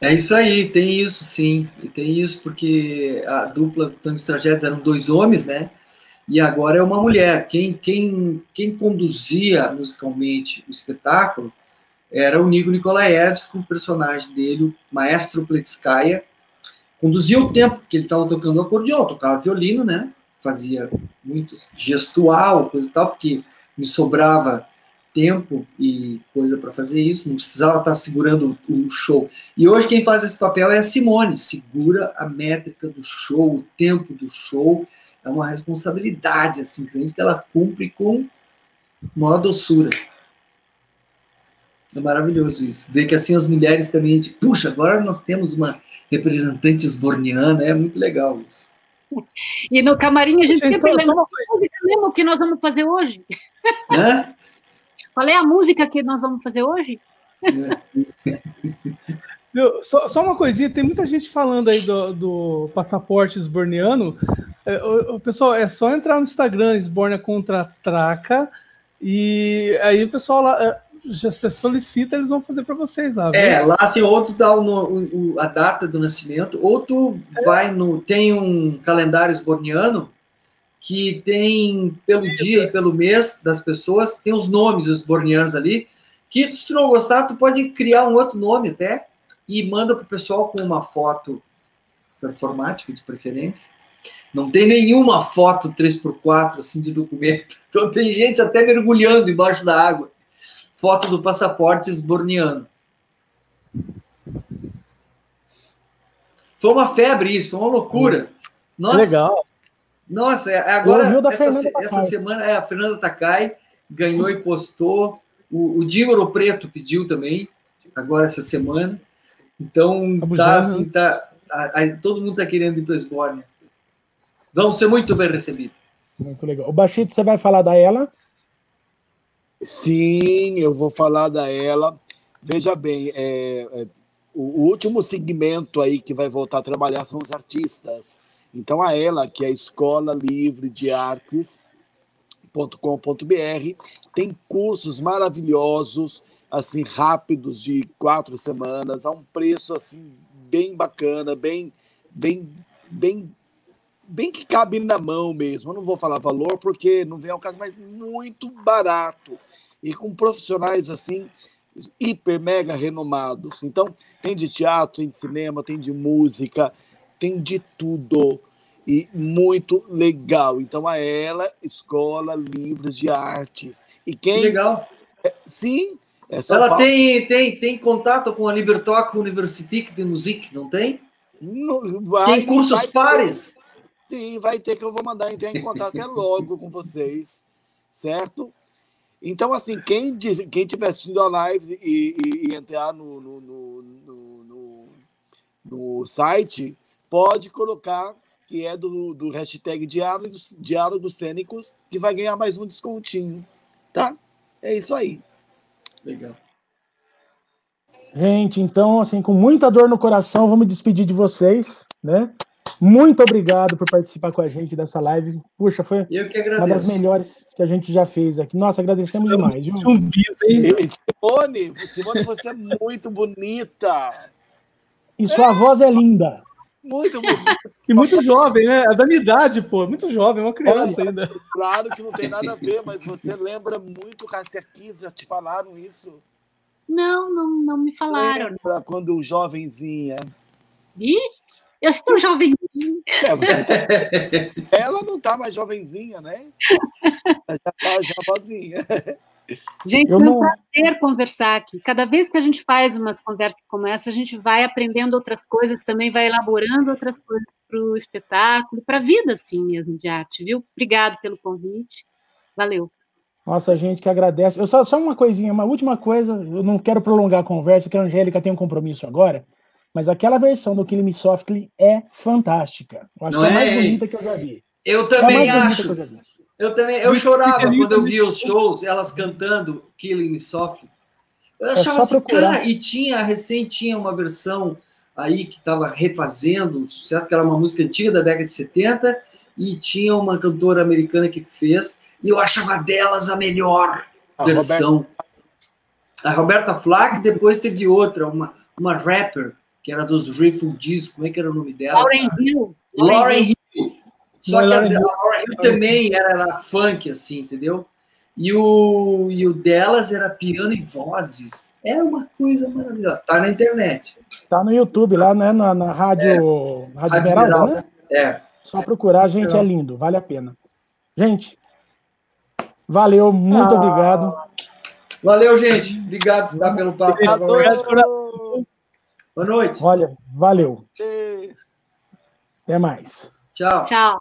É isso aí, tem isso sim, e tem isso porque a dupla Tango dos Tragédias eram 2 homens, né? E agora é uma mulher. Quem conduzia musicalmente o espetáculo era o Nico Nikolaevski, o personagem dele, o Maestro Pletskaya. Conduzia o tempo, porque ele estava tocando acordeon, tocava violino, né? Fazia muito gestual, coisa e tal, porque me sobrava tempo e coisa para fazer isso, não precisava estar segurando o show. E hoje quem faz esse papel é a Simone, segura a métrica do show, o tempo do show. É uma responsabilidade assim grande que ela cumpre com maior doçura. É maravilhoso isso. Ver que assim as mulheres também, tipo, puxa, agora nós temos uma representante esborniana, é muito legal isso. E no camarim a gente sempre lembra o que nós vamos fazer hoje. Qual é a música que nós vamos fazer hoje? Só uma coisinha, tem muita gente falando aí do passaporte esborniano. O pessoal, é só entrar no Instagram, Esbórnia Contra-Traca, e aí o pessoal lá, já se solicita, eles vão fazer para vocês lá. Viu? Lá assim, ou tu dá a data do nascimento, ou tu vai tem um calendário esborniano que tem pelo dia e pelo mês das pessoas, tem os nomes esbornianos ali, que se tu não gostar, tu pode criar um outro nome até, e manda pro pessoal com uma foto performática, de preferência. Não tem nenhuma foto 3x4 assim, de documento. Então tem gente até mergulhando embaixo da água. Foto do passaporte esborniano. Foi uma febre isso, foi uma loucura. Nossa, legal. Nossa, agora essa semana a Fernanda Takai ganhou e postou. O Dígoro Preto pediu também, agora essa semana. Então, todo mundo está querendo ir para a Esbórnia. Vamos ser muito bem recebidos. Muito legal. O Bachito, você vai falar da Ela? Sim, eu vou falar da Ela. Veja bem, o último segmento aí que vai voltar a trabalhar são os artistas. Então, a Ela, que é a Escola Livre de Artes.com.br, tem cursos maravilhosos, assim, rápidos, de 4 semanas, a um preço assim bem bacana, bem que cabe na mão mesmo. Eu não vou falar valor porque não vem ao caso, mas muito barato e com profissionais assim hiper mega renomados. Então tem de teatro, tem de cinema, tem de música, tem de tudo e muito legal. Então a Ela, Escola Livre de Artes. E quem legal. Sim. Ela tem contato com a Libertoc Universität de Musik, não tem? Tem cursos pares? Sim, vai ter, que eu vou mandar entrar em contato até logo com vocês, certo? Então, assim, quem estiver assistindo a live e entrar no site, pode colocar que é do hashtag Diálogos Cênicos, que vai ganhar mais um descontinho, tá? É isso aí. Legal. Gente, então, assim, com muita dor no coração, vou me despedir de vocês, né? Muito obrigado por participar com a gente dessa live. Puxa, foi uma das melhores que a gente já fez aqui. Nossa, agradecemos demais, viu? Simone, você é muito bonita. E sua voz é linda. Muito bonita. E muito jovem, né? É da minha idade, pô. Muito jovem, uma criança ainda. Claro que não tem nada a ver, mas você lembra muito Cássia Kiss, já te falaram isso? Não me falaram. Lembra quando jovenzinha? Vixe, eu estou jovenzinha. Ela não tá mais jovenzinha, né? Ela já tá vozinha. Gente, é um prazer conversar aqui. Cada vez que a gente faz umas conversas como essa, a gente vai aprendendo outras coisas, também vai elaborando outras coisas para o espetáculo, para a vida, assim mesmo, de arte, viu? Obrigado pelo convite. Valeu. Nossa, gente que agradece. Eu só uma coisinha, uma última coisa, eu não quero prolongar a conversa, que a Angélica tem um compromisso agora, mas aquela versão do Kill Me Softly é fantástica. Eu acho que é a mais bonita que eu já vi. Eu também acho. Eu chorava quando eu via os shows, elas cantando Killing Me Softly. Eu achava assim, cara, e tinha uma versão aí que estava refazendo, certo? Que era uma música antiga da década de 70, e tinha uma cantora americana que fez, e eu achava delas a melhor versão. A Roberta Flack, depois teve outra, uma rapper, que era dos Refugees, como é que era o nome dela? Lauren Hill. Só que a Lauren Hill também era funk, assim, entendeu? E o delas era piano e vozes. É uma coisa maravilhosa. Tá na internet. Tá no YouTube, lá, né? Na Rádio Esmeralda, né? É. Só procurar, gente, é lindo. Vale a pena. Gente, valeu, muito obrigado. Valeu, gente. Obrigado pelo papo. Boa noite. Olha, valeu. Até mais. Tchau. Tchau.